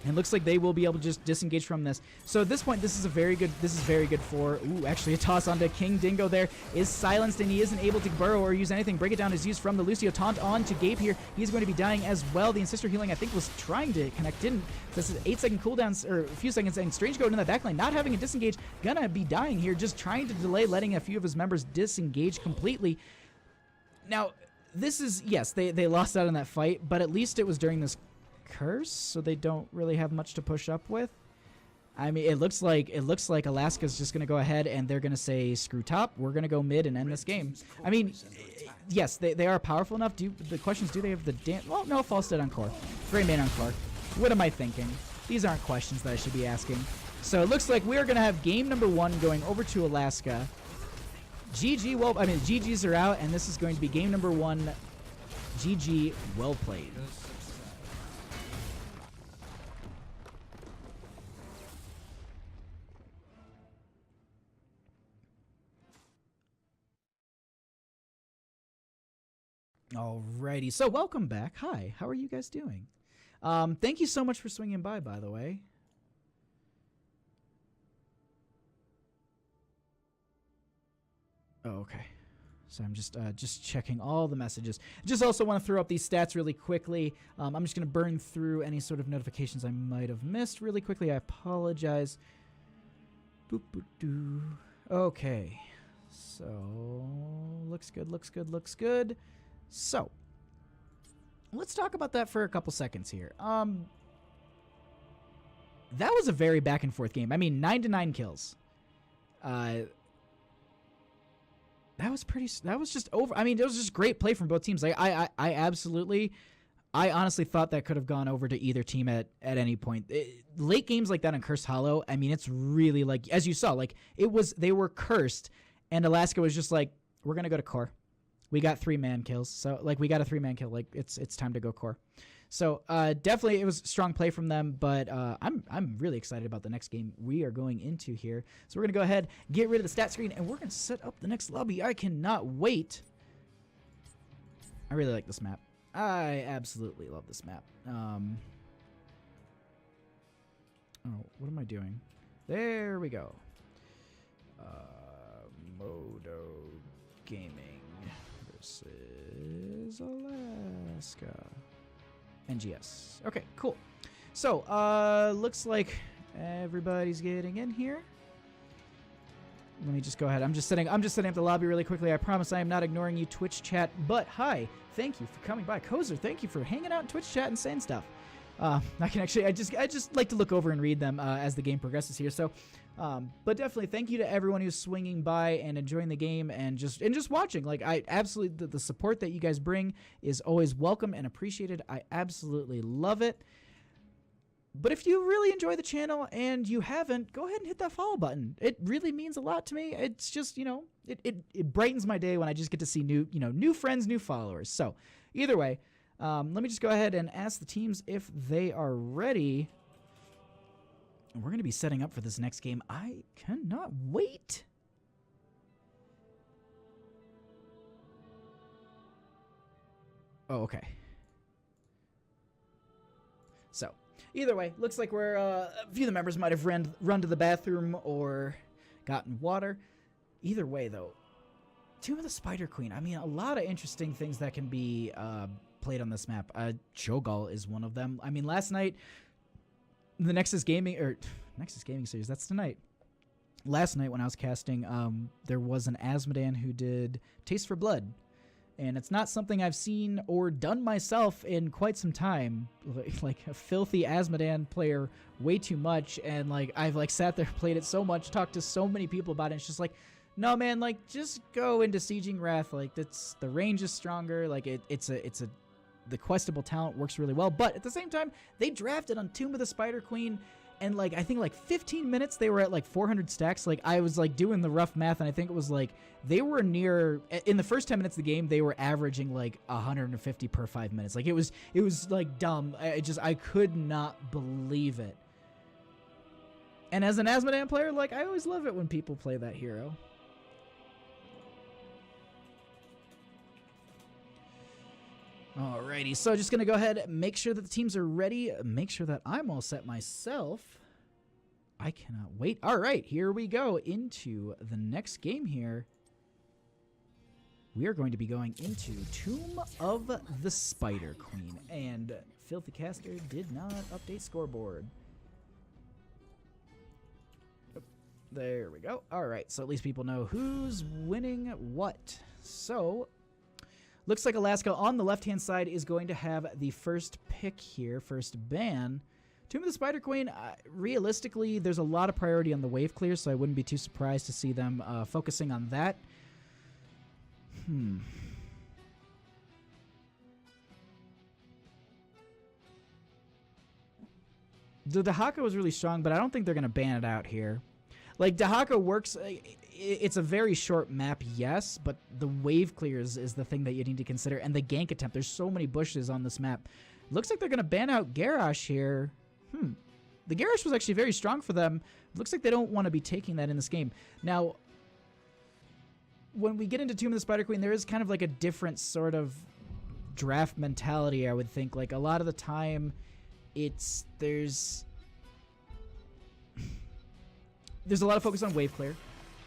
And looks like they will be able to just disengage from this. So at this point, this is very good for... Ooh, actually a toss onto King Dingo there is silenced, and he isn't able to burrow or use anything. Break it down is used from the Lucio. Taunt on to Gabe here. He's going to be dying as well. The Ancestor Healing, I think, was trying to connect, didn't. This is 8-second cooldowns, or a few seconds, and Strange going in the backline, not having a disengage. Gonna be dying here, just trying to delay, letting a few of his members disengage completely. Now, this is... Yes, they lost out in that fight, but at least it was during this curse, so they don't really have much to push up with. I mean, it looks like Alaska's just going to go ahead and they're going to say screw top, we're going to go mid and end this game. I mean, yes, they are powerful enough. The question is, do they have the well, no, Falstad on core, Great Main on core. What am I thinking? These aren't questions that I should be asking. So it looks like we are going to have game number 1 going over to Alaska. GG, well, I mean, GGs are out, and this is going to be game number 1. GG, well played. Alrighty, so welcome back. Hi, how are you guys doing? Thank you so much for swinging by the way. Oh, okay. So I'm just checking all the messages. Just also want to throw up these stats really quickly. I'm just going to burn through any sort of notifications I might have missed really quickly. I apologize. Boop, boop, doo. Okay. So, looks good. So, let's talk about that for a couple seconds here. That was a very back and forth game. I mean, 9-9 kills. That was just over. I mean, it was just great play from both teams. Like, I absolutely I honestly thought that could have gone over to either team at any point. Late games like that on Cursed Hollow, I mean, it's really like, as you saw, like they were cursed, and Alaska was just like, we're gonna go to core. We got 3-man kills, so like we got a 3-man kill. Like it's time to go core. So definitely it was strong play from them, but I'm really excited about the next game we are going into here. So we're gonna go ahead, get rid of the stat screen, and we're gonna set up the next lobby. I cannot wait. I really like this map. I absolutely love this map. Oh, what am I doing? There we go. Modo Gaming versus Alaska. NGS. Okay, cool. So, looks like everybody's getting in here. Let me just go ahead. I'm just setting up the lobby really quickly. I promise I am not ignoring you, Twitch chat. But hi, thank you for coming by. Kozer, thank you for hanging out in Twitch chat and saying stuff. I can actually, I just like to look over and read them as the game progresses here. So, but definitely thank you to everyone who's swinging by and enjoying the game and just watching. Like I absolutely, the support that you guys bring is always welcome and appreciated. I absolutely love it. But if you really enjoy the channel and you haven't, go ahead and hit that follow button. It really means a lot to me. It's just, you know, it brightens my day when I just get to see new friends, new followers. So either way, let me just go ahead and ask the teams if they are ready. We're going to be setting up for this next game. I cannot wait. Oh, okay. So, either way, looks like we're a few of the members might have run to the bathroom or gotten water. Either way, though, Tomb of the Spider Queen. I mean, a lot of interesting things that can be played on this map. Cho'Gall is one of them. I mean, last night, the Nexus Gaming series, that's tonight. Last night when I was casting, there was an Asmodan who did Taste for Blood. And it's not something I've seen or done myself in quite some time. Like a filthy Asmodan player way too much. And like I've like sat there, played it so much, talked to so many people about it. And it's just like, no man, like just go into Sieging Wrath. Like that's, the range is stronger. Like the questable talent works really well. But at the same time, they drafted on Tomb of the Spider Queen. And like I think like 15 minutes they were at like 400 stacks. Like I was like doing the rough math, and I think it was like they were near, in the first 10 minutes of the game they were averaging like 150 per 5 minutes. Like it was like dumb. I could not believe it. And as an Asmodan player, like I always love it when people play that hero. Alrighty, so just going to go ahead and make sure that the teams are ready, make sure that I'm all set myself. I cannot wait. Alright, here we go into the next game here. We are going to be going into Tomb of the Spider Queen, and Filthy Caster did not update scoreboard. There we go. Alright, so at least people know who's winning what. So looks like Alaska on the left-hand side is going to have the first pick here, first ban. Tomb of the Spider Queen, realistically, there's a lot of priority on the wave clear, so I wouldn't be too surprised to see them focusing on that. The Dahaka was really strong, but I don't think they're going to ban it out here. Like, Dahaka works, it's a very short map, yes, but the wave clears is the thing that you need to consider, and the gank attempt. There's so many bushes on this map. Looks like they're going to ban out Garrosh here. The Garrosh was actually very strong for them. Looks like they don't want to be taking that in this game. Now, when we get into Tomb of the Spider Queen, there is kind of like a different sort of draft mentality, I would think. Like, a lot of the time, there's a lot of focus on wave clear.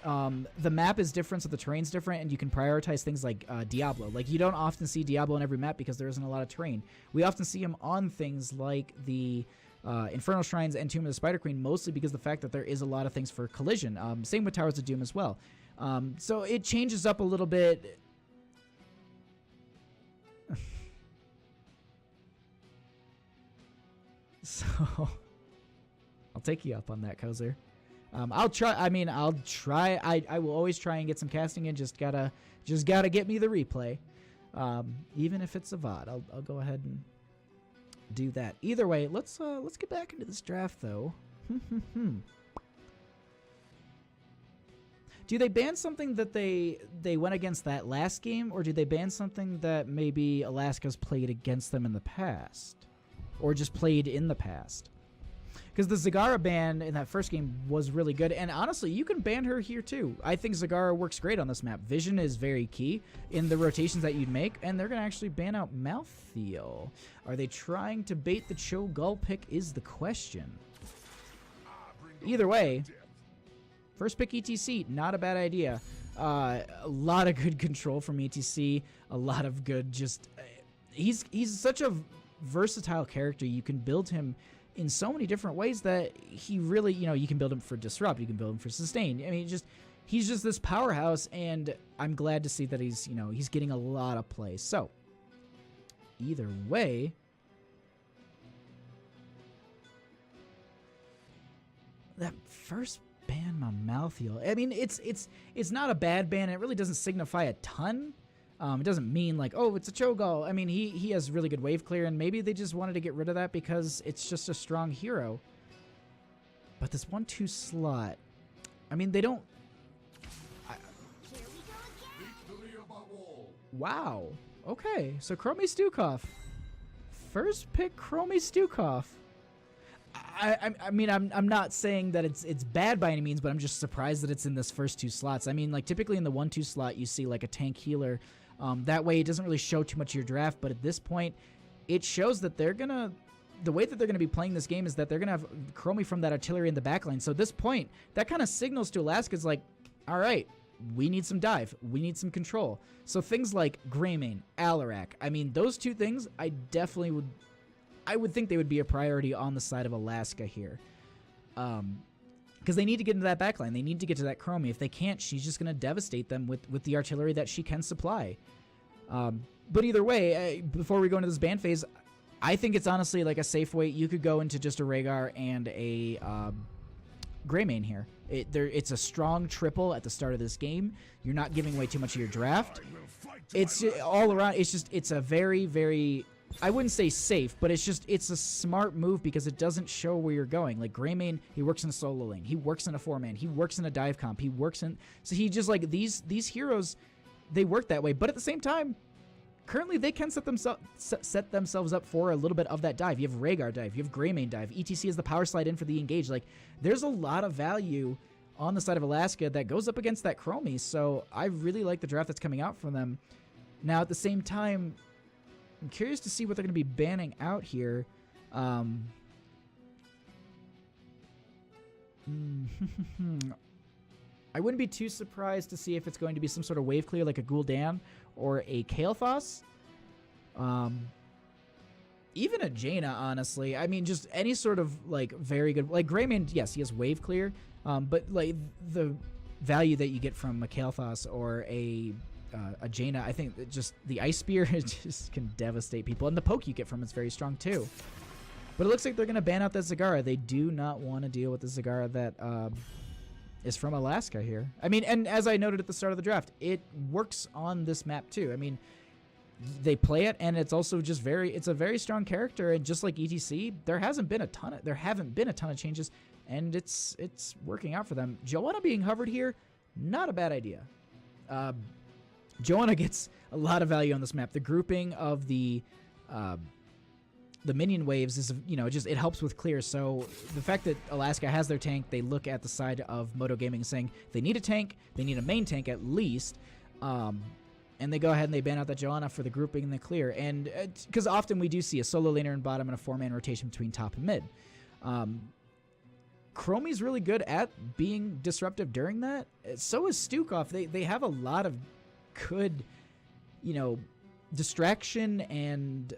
The map is different, so the terrain's different, and you can prioritize things like Diablo. Like, you don't often see Diablo on every map because there isn't a lot of terrain. We often see him on things like the Infernal Shrines and Tomb of the Spider Queen, mostly because of the fact that there is a lot of things for collision. Same with Towers of Doom as well. So it changes up a little bit. So I'll take you up on that, Kozer. I'll try. I mean, I'll try. I will always try and get some casting in. Just gotta get me the replay. Even if it's a VOD, I'll go ahead and do that. Either way, let's get back into this draft though. Do they ban something that they went against that last game, or do they ban something that maybe Alaska's played against them in the past, or just played in the past? Because the Zagara ban in that first game was really good, and honestly, you can ban her here too. I think Zagara works great on this map. Vision is very key in the rotations that you'd make, and they're going to actually ban out Malthael. Are they trying to bait the Cho'Gall pick is the question. Either way, first pick ETC, not a bad idea. A lot of good control from ETC, a lot of good just... He's such a versatile character. You can build him in so many different ways that he really, you can build him for disrupt, you can build him for sustain. I mean, he's just this powerhouse, and I'm glad to see that he's getting a lot of play. So, either way, that first ban my Malthael. I mean, it's not a bad ban. It really doesn't signify a ton. It doesn't mean like, oh, it's a Cho'Gall. I mean, he has really good wave clear, and maybe they just wanted to get rid of that because it's just a strong hero. But this 1-2 slot, I mean, they don't... Wow. Okay, so Chromie Stukov. First pick Chromie Stukov. I mean, I'm not saying that it's bad by any means, but I'm just surprised that it's in this first 2 slots. I mean, like, typically in the 1-2 slot, you see, like, a tank healer. That way, it doesn't really show too much of your draft, but at this point, it shows that they're going to... The way that they're going to be playing this game is that they're going to have Chromie from that artillery in the backline. So at this point, that kind of signals to Alaska's like, all right, we need some dive. We need some control. So things like Greymane, Alarak, I mean, those 2 things, I definitely would... I would think they would be a priority on the side of Alaska here. Because they need to get into that backline. They need to get to that Chromie. If they can't, she's just going to devastate them with the artillery that she can supply. But either way, before we go into this ban phase, I think it's honestly like a safe way. You could go into just a Rhaegar and a Greymane here. It's a strong triple at the start of this game. You're not giving away too much of your draft. It's all around. It's a very, very... I wouldn't say safe, but it's a smart move because it doesn't show where you're going. Like Greymane, he works in a solo lane. He works in a 4-man. He works in a dive comp. He works in... So he just like... These heroes, they work that way. But at the same time, currently they can set themselves up for a little bit of that dive. You have Rhaegar dive. You have Greymane dive. ETC is the power slide in for the engage. Like, there's a lot of value on the side of Alaska that goes up against that Chromie. So I really like the draft that's coming out from them. Now, at the same time... I'm curious to see what they're going to be banning out here. I wouldn't be too surprised to see if it's going to be some sort of wave clear like a Gul'dan or a Kael'thas. Even a Jaina, honestly. I mean, just any sort of like very good... Like Greymane, yes, he has wave clear. But like the value that you get from a Kael'thas or a Jaina, I think that just the Ice Spear just can devastate people. And the poke you get from it's very strong too. But it looks like they're going to ban out that Zagara. They do not want to deal with the Zagara that is from Alaska here. I mean, and as I noted at the start of the draft, it works on this map too. I mean, they play it, and it's also just it's a very strong character. And just like ETC, there haven't been a ton of changes, and it's working out for them. Joanna being hovered here, not a bad idea. Joanna gets a lot of value on this map. The grouping of the minion waves is, it helps with clear. So the fact that Alaska has their tank, they look at the side of Modo Gaming saying they need a tank, they need a main tank at least, and they go ahead and they ban out that Joanna for the grouping and the clear. And because often we do see a solo laner in bottom and a 4-man rotation between top and mid. Chromie's really good at being disruptive during that. So is Stukov. They have a lot of good, distraction and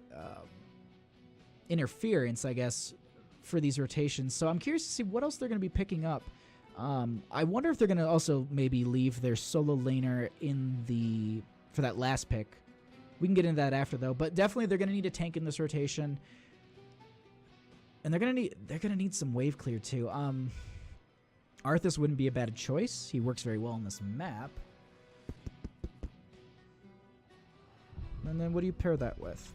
interference, I guess, for these rotations. So I'm curious to see what else they're going to be picking up. I wonder if they're going to also maybe leave their solo laner for that last pick. We can get into that after though, but definitely they're going to need a tank in this rotation, and they're going to need some wave clear too. Arthas wouldn't be a bad choice. He works very well on this map. And then what do you pair that with?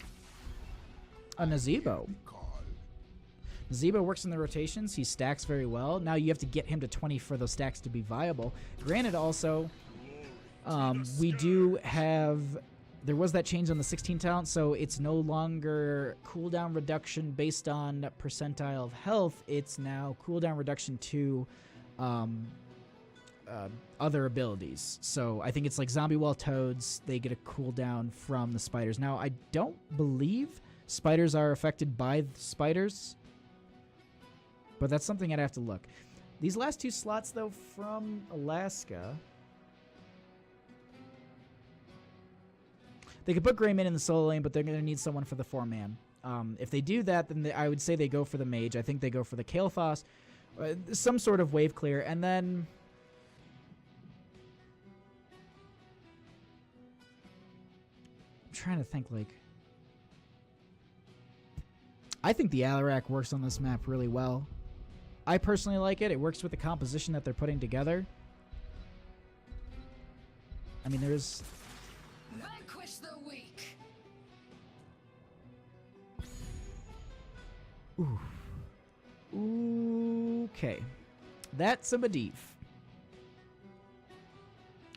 A Nazebo. Nazebo works in the rotations. He stacks very well. Now you have to get him to 20 for those stacks to be viable. Granted, also, we do have... There was that change on the 16 talent, so it's no longer cooldown reduction based on percentile of health. It's now cooldown reduction to other abilities. So I think it's like Zombie Wall Toads. They get a cooldown from the spiders. Now, I don't believe spiders are affected by the spiders, but that's something I'd have to look. These last two slots, though, from Alaska... They could put Greymane in the solo lane, but they're going to need someone for the 4-man. If they do that, then I would say they go for the mage. I think they go for the Kael'thas, some sort of wave clear, and then... I'm trying to think, like... I think the Alarak works on this map really well. I personally like it. It works with the composition that they're putting together. I mean, there's... Ooh. Okay. That's a Medivh.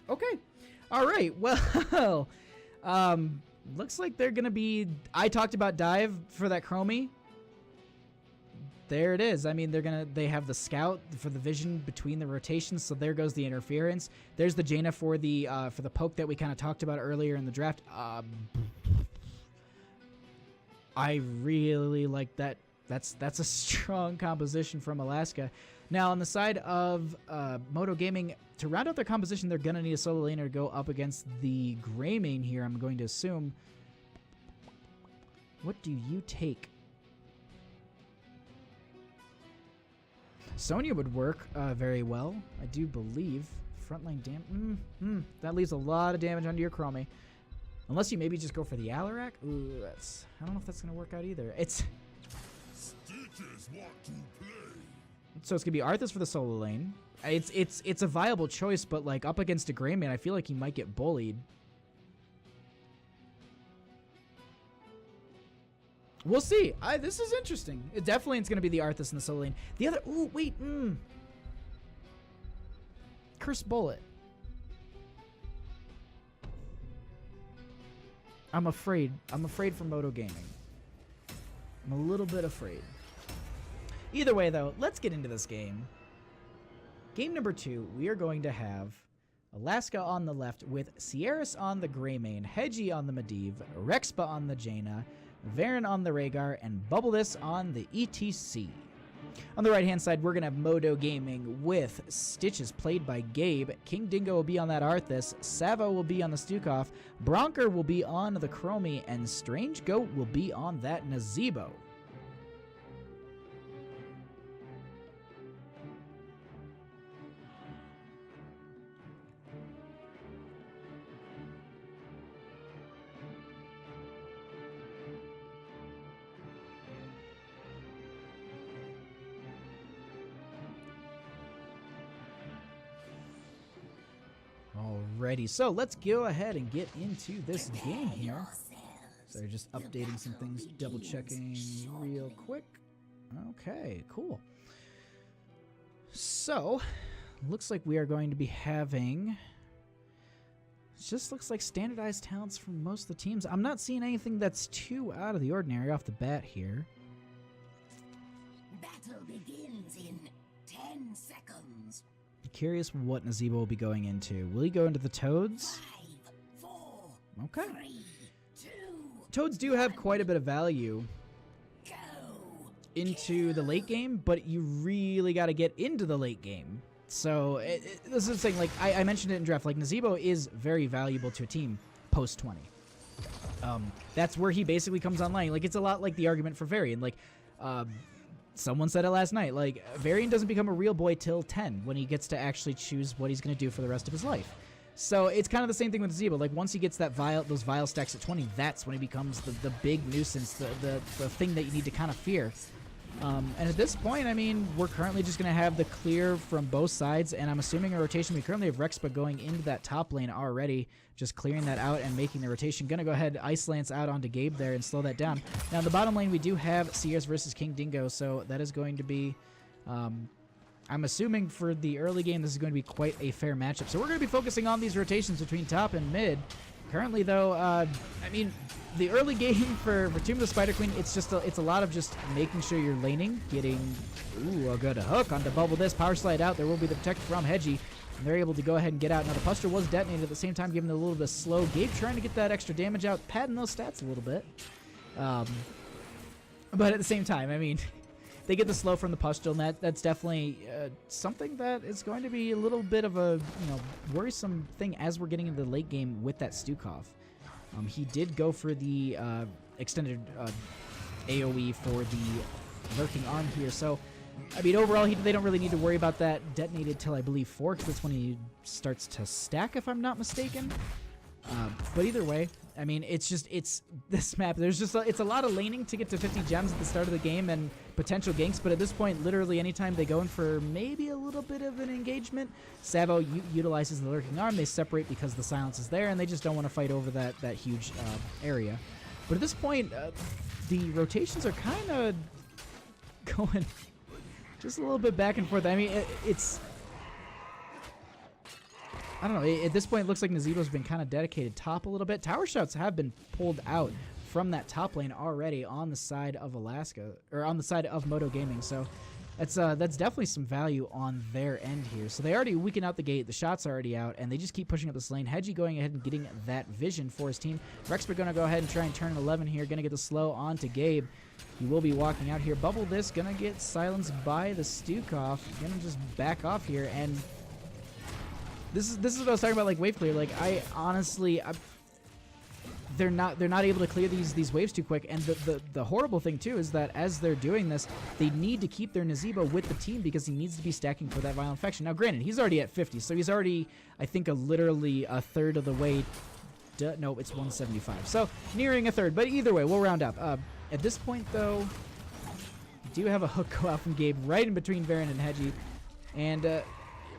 Okay. All right. Well, looks like they're going to be... I talked about dive for that Chromie. There it is. I mean, they have the scout for the vision between the rotations, so there goes the interference. There's the Jaina for the poke that we kind of talked about earlier in the draft. I really like that. That's a strong composition from Alaska. Now, on the side of Modo Gaming, to round out their composition, they're going to need a solo laner to go up against the Greymane here, I'm going to assume. What do you take? Sonya would work very well, I do believe. Frontline damage. That leaves a lot of damage onto your Chromie. Unless you maybe just go for the Alarak. Ooh, I don't know if that's going to work out either. So it's gonna be Arthas for the solo lane. It's a viable choice, but like up against a Greymane, I feel like he might get bullied. We'll see. This is interesting. It definitely is gonna be the Arthas in the solo lane. The other. Ooh, wait. Curse Bullet. I'm afraid. I'm afraid for Modo Gaming. I'm a little bit afraid. Either way, though, let's get into this game. Game number 2, we are going to have Alaska on the left with Sierras on the Greymane, Hedgie on the Medivh, Rexpa on the Jaina, Varen on the Rhaegar, and Bubbledis on the ETC. On the right-hand side, we're going to have Modo Gaming with Stitches played by Gabe. King Dingo will be on that Arthas, Savo will be on the Stukov, Bronker will be on the Chromie, and Strange Goat will be on that Nazebo. Alrighty, so let's go ahead and get into this game here. So just updating some things, double checking real quick. Okay, cool. So, looks like we are going to be having... It just looks like standardized talents from most of the teams. I'm not seeing anything that's too out of the ordinary off the bat here. Battle begins in 10 seconds. Curious what Nazebo will be going into. Will he go into the Toads? 5, 4, okay. 3, 2, Toads do have quite a bit of value go. into the late game, but you really got to get into the late game. So this is the thing. Like I mentioned it in draft. Like Nazebo is very valuable to a team post 20. That's where he basically comes online. Like it's a lot like the argument for Varian. Like someone said it last night. Like Varian doesn't become a real boy till 10 when he gets to actually choose what he's going to do for the rest of his life. So it's kind of the same thing with Nazebo. Like once he gets that those vial stacks at 20, that's when he becomes the big nuisance, the thing that you need to kind of fear. And at this point, I mean, we're currently just going to have the clear from both sides, and I'm assuming a rotation. We currently have Rexpa going into that top lane already, just clearing that out and making the rotation. Going to go ahead, Ice Lance out onto Gabe there and slow that down. Now, in the bottom lane, we do have Sears versus King Dingo, so that is going to be... I'm assuming for the early game, this is going to be quite a fair matchup. So we're going to be focusing on these rotations between top and mid. Currently, though, I mean, the early game for Tomb of the Spider Queen, it's a lot of just making sure you're laning, getting a good hook onto Bubble This, power slide out. There will be the protect from Hedgie, and they're able to go ahead and get out. Now the Puster was detonated at the same time, giving it a little bit of slow. Gabe trying to get that extra damage out, padding those stats a little bit. But at the same time, I mean, they get the slow from the Pustule, and that's definitely something that is going to be a little bit of a worrisome thing as we're getting into the late game with that Stukov. He did go for the extended AoE for the Lurking Arm here, so I mean overall they don't really need to worry about that detonated till I believe 4, because that's when he starts to stack if I'm not mistaken. But either way, I mean, it's this map. It's a lot of laning to get to 50 gems at the start of the game and potential ganks. But at this point, literally anytime they go in for maybe a little bit of an engagement, Savo utilizes the Lurking Arm. They separate because the silence is there, and they just don't want to fight over that huge area. But at this point, the rotations are kind of going just a little bit back and forth. I mean, it's... I don't know. At this point, it looks like Nazeebo's been kind of dedicated top a little bit. Tower shots have been pulled out from that top lane already on the side of Alaska, or on the side of Modo Gaming. So that's definitely some value on their end here. So they already weaken out the gate. The shots are already out, and they just keep pushing up this lane. Hedgie going ahead and getting that vision for his team. Rexpa going to go ahead and try and turn an 11 here. Going to get the slow onto Gabe. He will be walking out here. Bubble This going to get silenced by the Stukov. Going to just back off here, and... This is what I was talking about, like wave clear. Like I honestly, they're not able to clear these waves too quick. And the horrible thing too is that as they're doing this, they need to keep their Nazeebo with the team because he needs to be stacking for that Violent Infection. Now, granted, he's already at 50, so he's already I think literally a third of the way. No, it's 175, so nearing a third. But either way, we'll round up. At this point, though, we do have a hook go out from Gabe right in between Varen and Hedgie, and.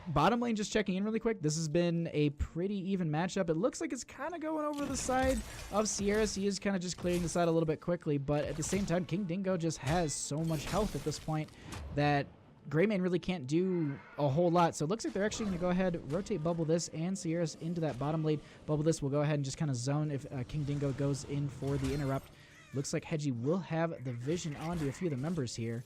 Bottom lane, just checking in really quick. This has been a pretty even matchup. It looks like it's kind of going over the side of Sierras. He is kind of just clearing the side a little bit quickly, but at the same time, King Dingo just has so much health at this point that Greymane really can't do a whole lot. So it looks like they're actually going to go ahead, rotate Bubble This and Sierras into that bottom lane. Bubble This will go ahead and just kind of zone if King Dingo goes in for the interrupt. Looks like Hedgie will have the vision onto a few of the members here.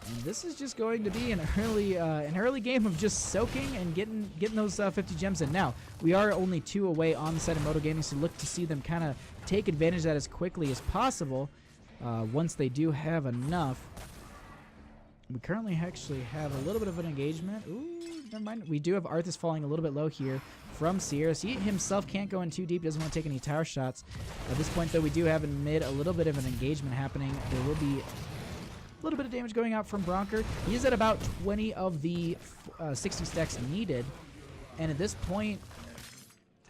And this is just going to be an early game of just soaking and getting those 50 gems in. Now, we are only 2 away on the side of Modo Gaming, so look to see them kind of take advantage of that as quickly as possible once they do have enough. We currently actually have a little bit of an engagement. Ooh, never mind. We do have Arthas falling a little bit low here from Sierras. He himself can't go in too deep, doesn't want to take any tower shots. At this point, though, we do have in mid a little bit of an engagement happening. There will be... a little bit of damage going out from Bronker. He is at about 20 of the 60 stacks needed. And at this point,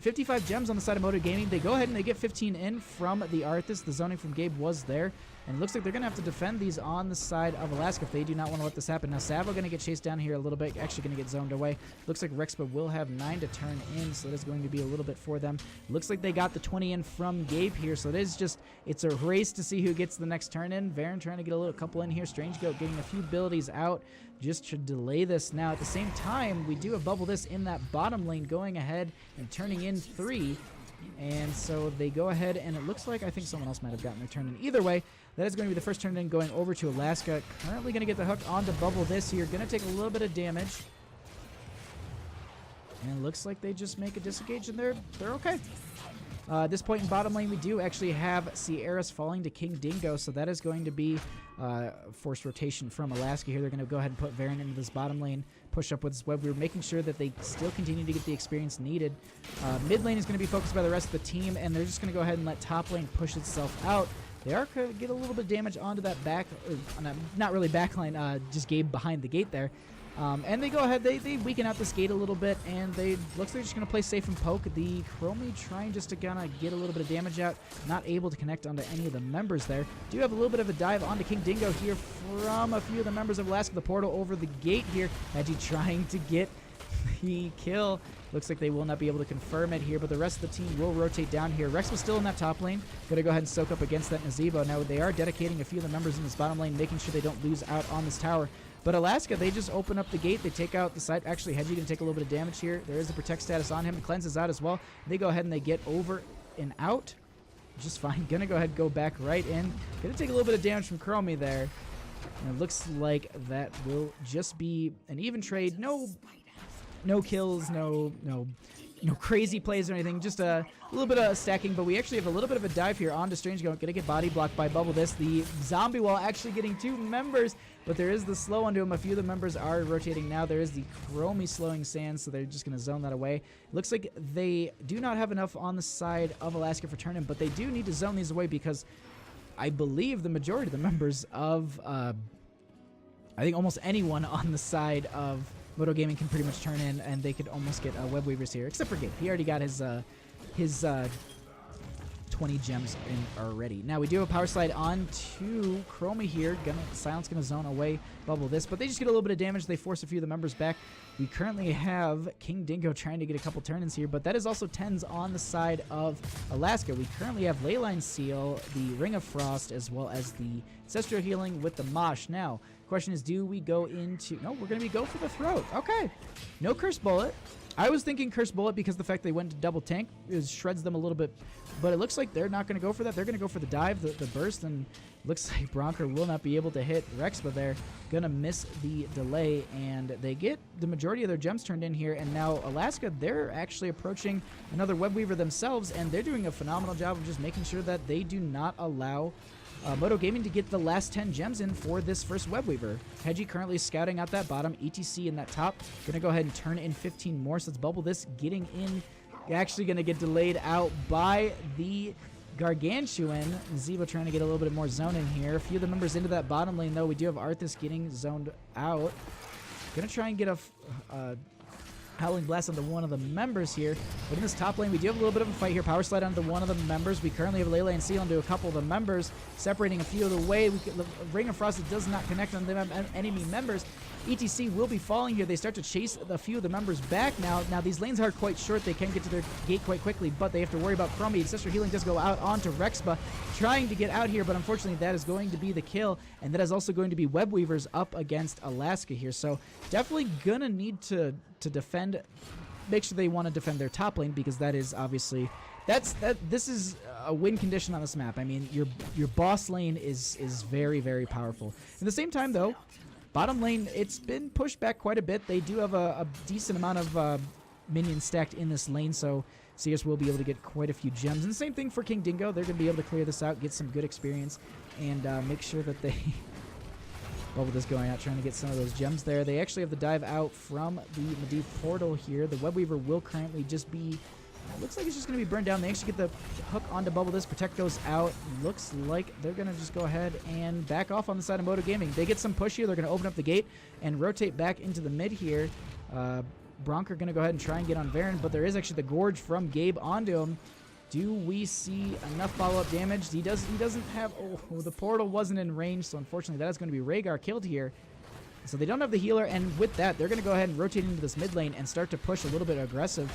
55 gems on the side of Modo Gaming. They go ahead and they get 15 in from the Arthas. The zoning from Gabe was there. And it looks like they're going to have to defend these on the side of Alaska if they do not want to let this happen. Now, Savo going to get chased down here a little bit. Actually going to get zoned away. Looks like Rexpa will have 9 to turn in, so that is going to be a little bit for them. Looks like they got the 20 in from Gabe here, so it is just, it's a race to see who gets the next turn in. Varen trying to get a couple in here. Strange Goat getting a few abilities out just to delay this. Now, at the same time, we do have Bubble This in that bottom lane going ahead and turning in 3. And so they go ahead, and it looks like I think someone else might have gotten their turn in. Either way, that is going to be the first turn in going over to Alaska. Currently going to get the hook onto Bubble This here. Going to take a little bit of damage. And it looks like they just make a disengage, and they're okay. At this point in bottom lane, we do actually have Sierras falling to King Dingo, so that is going to be forced rotation from Alaska here. They're going to go ahead and put Varen into this bottom lane, push up with his web. We're making sure that they still continue to get the experience needed. Mid lane is going to be focused by the rest of the team, and they're just going to go ahead and let top lane push itself out. They are going to get a little bit of damage onto that back, not really back line, just Gabe behind the gate there. And they go ahead, they weaken out this gate a little bit, and they looks like they're just going to play safe and poke. The Chromie trying just to kind of get a little bit of damage out, not able to connect onto any of the members there. Do have a little bit of a dive onto King Dingo here from a few of the members of Alaska. The portal over the gate here. Hedgie trying to get the kill. Looks like they will not be able to confirm it here, but the rest of the team will rotate down here. Rex was still in that top lane. Going to go ahead and soak up against that Nazebo. Now, they are dedicating a few of the members in this bottom lane, making sure they don't lose out on this tower. But Alaska, they just open up the gate. They take out the side. Actually, Hedgie going to take a little bit of damage here. There is a protect status on him. And cleanses out as well. They go ahead and they get over and out. Just fine. Going to go ahead and go back right in. Going to take a little bit of damage from Chromie there. And it looks like that will just be an even trade. No kills, no crazy plays or anything. Just a little bit of stacking, but we actually have a little bit of a dive here onto Strange. Going to get body blocked by Bubble This. The zombie wall actually getting 2 members, but there is the slow onto him. A few of the members are rotating now. There is the Chromie slowing Sand, so they're just going to zone that away. Looks like they do not have enough on the side of Alaska for turn-in, but they do need to zone these away because I believe the majority of the members of, I think almost anyone on the side of Modo Gaming can pretty much turn in, and they could almost get Web Weavers here, except for Gabe. He already got his 20 gems in already. Now we do have a power slide on to Chromie here. Silence gonna zone away Bubble This, but they just get a little bit of damage. They force a few of the members back. We currently have King Dingo trying to get a couple turn-ins here, but that is also 10s on the side of Alaska. We currently have Leyline Seal, the Ring of Frost, as well as the Ancestral Healing with the Mosh. Now, question is, do we go into... No, we're going to go for the Throat. Okay. No Curse Bullet. I was thinking Curse Bullet because the fact they went to double tank shreds them a little bit, but it looks like they're not going to go for that. They're going to go for the dive, the burst, and looks like Bronker will not be able to hit Rexpa there. Going to miss the delay, and they get the majority of their gems turned in here, and now Alaska, they're actually approaching another Web Weaver themselves, and they're doing a phenomenal job of just making sure that they do not allow Modo Gaming to get the last 10 gems in for this first Web Weaver. Hedgie currently scouting out that bottom, ETC in that top. Gonna go ahead and turn in 15 more, so let's Bubble This getting in. Actually gonna get delayed out by the Gargantuan. Zebo trying to get a little bit more zone in here. A few of the members into that bottom lane, though. We do have Arthas getting zoned out. Gonna try and get a Howling Blast onto one of the members here. But in this top lane, we do have a little bit of a fight here. Power Slide onto one of the members. We currently have Leyline Seal onto a couple of the members, separating a few of the way. The Ring of Frost does not connect on the enemy members. ETC will be falling here. They start to chase a few of the members back now. Now, these lanes are quite short. They can get to their gate quite quickly, but they have to worry about Chromie. Ancestral Healing does go out onto Rexpa, trying to get out here, but unfortunately that is going to be the kill, and that is also going to be Web Weavers up against Alaska here. So definitely gonna need to defend, make sure they want to defend their top lane, because that is obviously, this is a win condition on this map. I mean, your boss lane is very, very powerful. At the same time, though, bottom lane, it's been pushed back quite a bit. They do have a decent amount of minions stacked in this lane, so CS will be able to get quite a few gems. And the same thing for King Dingo. They're going to be able to clear this out, get some good experience, and make sure that they... Bubble This going out, trying to get some of those gems there. They actually have the dive out from the Medivh portal here. The Web Weaver will currently just be... looks like it's just going to be burned down. They actually get the hook onto Bubble This. Protect goes out. Looks like they're going to just go ahead and back off on the side of Modo Gaming. They get some push here. They're going to open up the gate and rotate back into the mid here. Bronker going to go ahead and try and get on Varen, but there is actually the Gorge from Gabe onto him. Do we see enough follow-up damage? He doesn't have... Oh, the portal wasn't in range, so unfortunately that is going to be Rhaegar killed here. So they don't have the healer, and with that, they're going to go ahead and rotate into this mid lane and start to push a little bit aggressive.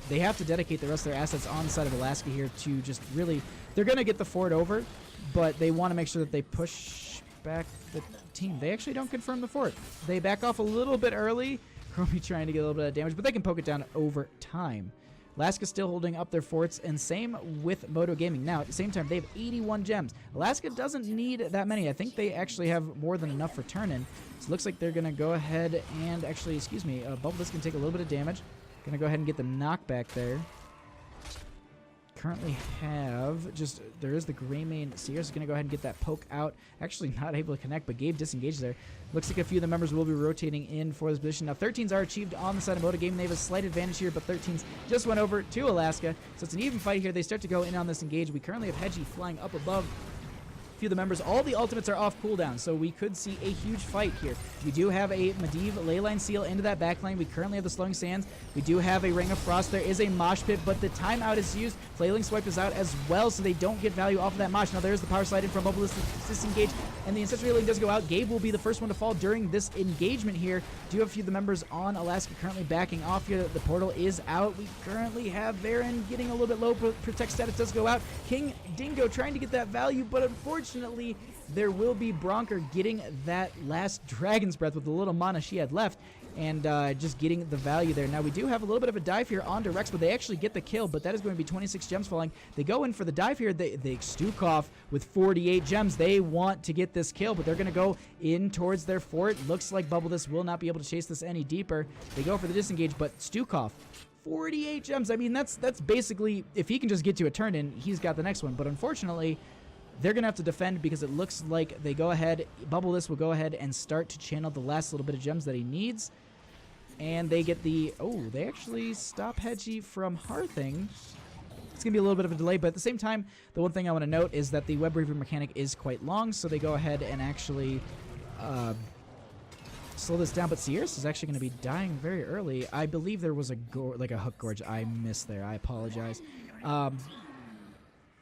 They have to dedicate the rest of their assets on the side of Alaska here to just really... They're going to get the fort over, but they want to make sure that they push back the team. They actually don't confirm the fort. They back off a little bit early. Chromie trying to get a little bit of damage, but they can poke it down over time. Alaska still holding up their forts, and same with Modo Gaming. Now, at the same time, they have 81 gems. Alaska doesn't need that many. I think they actually have more than enough for turn-in. So it looks like they're going to go ahead and actually, excuse me, Bubble This can take a little bit of damage. Going to go ahead and get the knockback there. Currently have just, there is the Greymane. Sears is going to go ahead and get that poke out. Actually not able to connect, but Gabe disengaged there. Looks like a few of the members will be rotating in for this position. Now 13s are achieved on the side of Modo Gaming. They have a slight advantage here, but 13s just went over to Alaska. So it's an even fight here. They start to go in on this engage. We currently have Hedgie flying up above few of the members. All the ultimates are off cooldown, so we could see a huge fight here. We do have a Medivh Leyline Seal into that backline. We currently have the Slowing Sands. We do have a Ring of Frost. There is a Mosh Pit, but the timeout is used. Flailing Swipe is out as well, so they don't get value off of that Mosh. Now there's the power slide in from Mobilist disengage, and the Ancestral Healing does go out. Gabe will be the first one to fall during this engagement here. Do have a few of the members on Alaska currently backing off here. The portal is out. We currently have Varen getting a little bit low. Protect status does go out. King Dingo trying to get that value, but unfortunately there will be Bronker getting that last Dragon's Breath with the little mana she had left, and just getting the value there. Now we do have a little bit of a dive here onto Rex, but they actually get the kill, but that is going to be 26 gems falling. They go in for the dive here. They Stukov with 48 gems. They want to get this kill, but they're going to go in towards their fort. Looks like Bubble This will not be able to chase this any deeper. They go for the disengage, but Stukov 48 gems. I mean, that's basically, if he can just get to a turn in, he's got the next one. But unfortunately, they're going to have to defend because it looks like they go ahead, Bubble This will go ahead and start to channel the last little bit of gems that he needs. And they get the, oh, they actually stop Hedgie from hearthing. It's going to be a little bit of a delay, but at the same time, the one thing I want to note is that the Web Weaver mechanic is quite long, so they go ahead and actually slow this down. But Sierras is actually going to be dying very early. I believe there was a hook gorge I missed there. I apologize.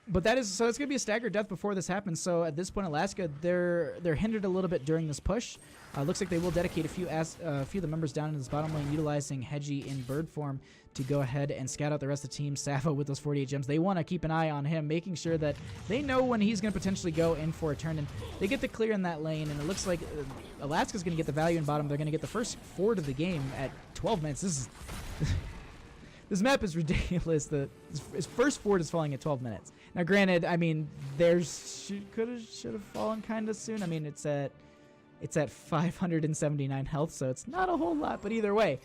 But that is, so it's going to be a staggered death before this happens. So at this point, Alaska, they're hindered a little bit during this push. Looks like they will dedicate a few of the members down in this bottom lane, utilizing Hedgie in bird form to go ahead and scout out the rest of the team. Savo with those 48 gems. They want to keep an eye on him, making sure that they know when he's going to potentially go in for a turn. And they get the clear in that lane, and it looks like Alaska's going to get the value in bottom. They're going to get the first fort of the game at 12 minutes. This is... This map is ridiculous. His first fort is falling at 12 minutes. Now, granted, I mean, should have fallen kind of soon. I mean, it's at 579 health, so it's not a whole lot. But either way,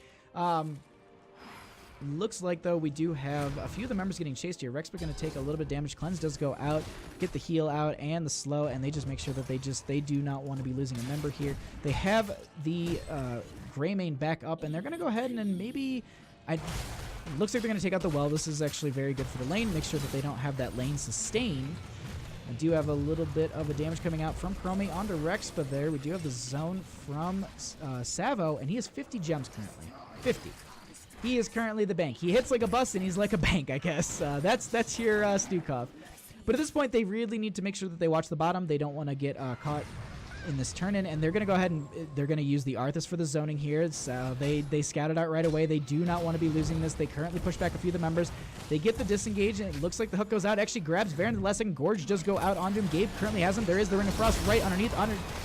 looks like though we do have a few of the members getting chased here. Rex, we're going to take a little bit of damage. Cleanse does go out, get the heal out and the slow, and they just make sure that they do not want to be losing a member here. They have the Greymane back up, and they're going to go ahead and maybe looks like they're going to take out the well. This is actually very good for the lane. Make sure that they don't have that lane sustain. I do have a little bit of a damage coming out from Chromie onto Rex, but there we do have the zone from Savo, and he has 50 gems currently. 50. He is currently the bank. He hits like a bus, and he's like a bank, I guess. That's your Stukov. But at this point, they really need to make sure that they watch the bottom. They don't want to get caught in this turn-in, and they're going to go ahead and they're going to use the Arthas for the zoning here. So they scout it out right away. They do not want to be losing this. They currently push back a few of the members. They get the disengage, and it looks like the hook goes out. Actually grabs Varen the last second. Gorge does go out onto him. Gabe currently has him. There is the Ring of Frost right underneath.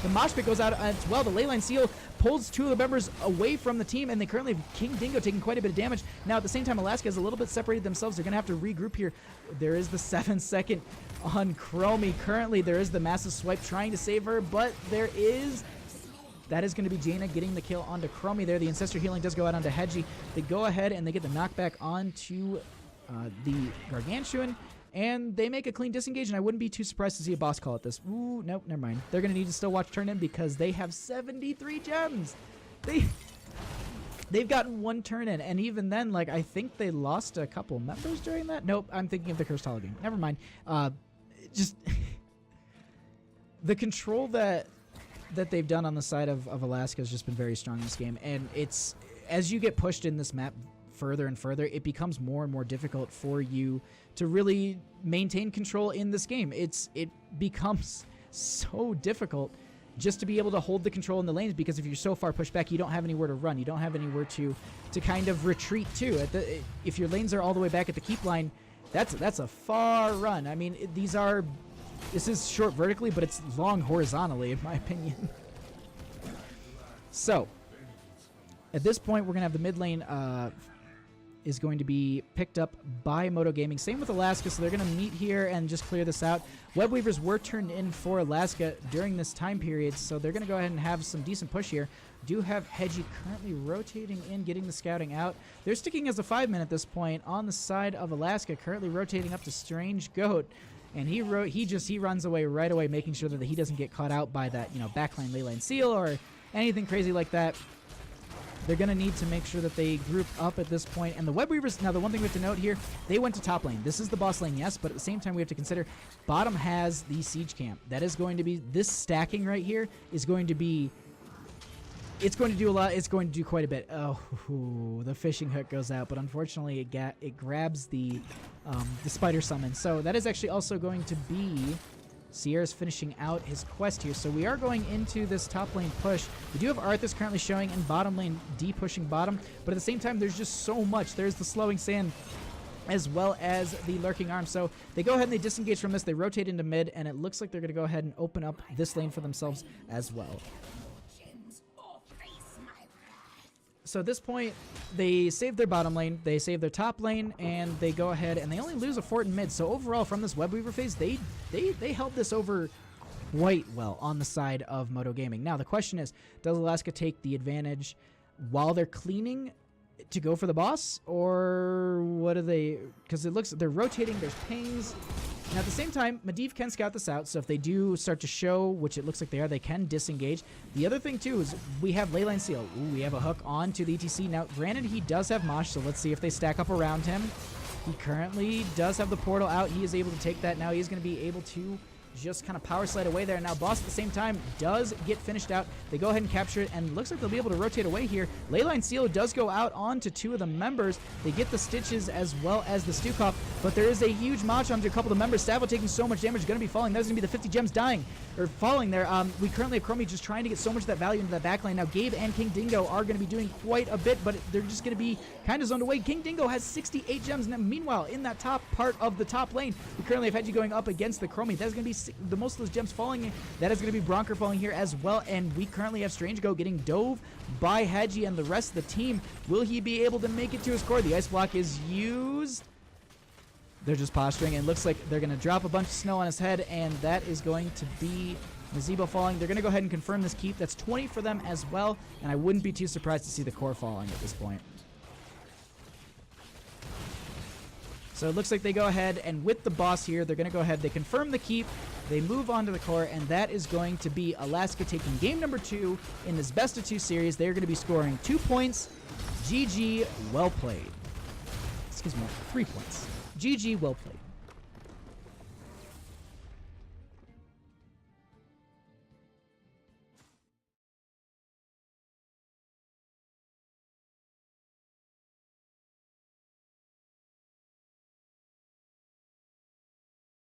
The Mosh Pit goes out as well. The Leyline Seal pulls two of the members away from the team, and they currently have King Dingo taking quite a bit of damage. Now, at the same time, Alaska has a little bit separated themselves. They're going to have to regroup here. There is the 7-second on Chromie. Currently, there is the massive swipe trying to save her, but that is going to be Jaina getting the kill onto Chromie there. The Ancestor Healing does go out onto Hedgie. They go ahead and they get the knockback onto the Gargantuan, and they make a clean disengage, and I wouldn't be too surprised to see a boss call at this. Ooh, nope, never mind. They're going to need to still watch turn in because they have 73 gems. They've gotten one turn in, and even then, like, I think they lost a couple members during that. Nope, I'm thinking of the Cursed Hollow game. Never mind. Just the control that they've done on the side of Alaska has just been very strong in this game, and it's as you get pushed in this map further and further, it becomes more and more difficult for you to really maintain control in this game. It becomes so difficult just to be able to hold the control in the lanes, because if you're so far pushed back, you don't have anywhere to run. You don't have anywhere to kind of retreat to. If your lanes are all the way back at the keep line, that's a far run. I mean, this is short vertically, but it's long horizontally, in my opinion. So, at this point, we're going to have the mid lane is going to be picked up by Modo Gaming. Same with Alaska, so they're going to meet here and just clear this out. Web Weavers were turned in for Alaska during this time period, so they're going to go ahead and have some decent push here. Do have Hedgie currently rotating in, getting the scouting out. They're sticking as a 5-man at this point on the side of Alaska, currently rotating up to Strange Goat. And he runs away right away, making sure that he doesn't get caught out by that, backline Leyline Seal or anything crazy like that. they're going to need to make sure that they group up at this point. And the Web Weavers, now the one thing we have to note here, they went to top lane. This is the boss lane, yes, but at the same time we have to consider bottom has the siege camp. That is going to be, this stacking right here is going to be, it's going to do a lot. It's going to do quite a bit. Oh, the fishing hook goes out, but unfortunately it grabs the spider summon. So that is actually also going to be Sierra's finishing out his quest here. So we are going into this top lane push. We do have Arthas currently showing in bottom lane, D pushing bottom, but at the same time, there's just so much. There's the slowing sand as well as the lurking arm. So they go ahead and they disengage from this. They rotate into mid, and it looks like they're going to go ahead and open up this lane for themselves as well. So at this point, they save their bottom lane, they save their top lane, and they go ahead and they only lose a fort in mid. So overall, from this Web Weaver phase, they held this over quite well on the side of Modo Gaming. Now, the question is, does Alaska take the advantage while they're cleaning to go for the boss? Or what do they... Because it looks... They're rotating, there's pings. Now, at the same time, Medivh can scout this out, so if they do start to show, which it looks like they are, they can disengage. The other thing, too, is we have Leyline Seal. Ooh, we have a hook onto the ETC. Now, granted, he does have Mosh, so let's see if they stack up around him. He currently does have the portal out. He is able to take that. Now he's going to be able to just kind of power slide away there. Now, Boss at the same time does get finished out. They go ahead and capture it, and looks like they'll be able to rotate away here. Leyline Seal does go out onto two of the members. They get the Stitches as well as the Stukov, but there is a huge match onto a couple of the members. Stavo taking so much damage, going to be falling. That's going to be the 50 gems dying, or falling there. We currently have Chromie just trying to get so much of that value into that backline. Now, Gabe and King Dingo are going to be doing quite a bit, but they're just going to be kind of zoned away. King Dingo has 68 gems. Now, meanwhile, in that top part of the top lane, we currently have Hedgie going up against the Chromie. That's going to be the most of those gems falling. That is going to be Bronker falling here as well, and we currently have Strange Go getting dove by Hedgie and the rest of the team. Will he be able to make it to his core? The ice block is used. They're just posturing, and it looks like they're going to drop a bunch of snow on his head, and that is going to be Nazebo falling. They're going to go ahead and confirm this keep. That's 20 for them as well, and I wouldn't be too surprised to see the core falling at this point. So it looks like they go ahead, and with the boss here, they're going to go ahead, they confirm the keep, they move on to the core, and that is going to be Alaska taking game number 2 in this best of 2 series. They're going to be scoring 2 points. GG, well played. Excuse me, 3 points. GG, well played.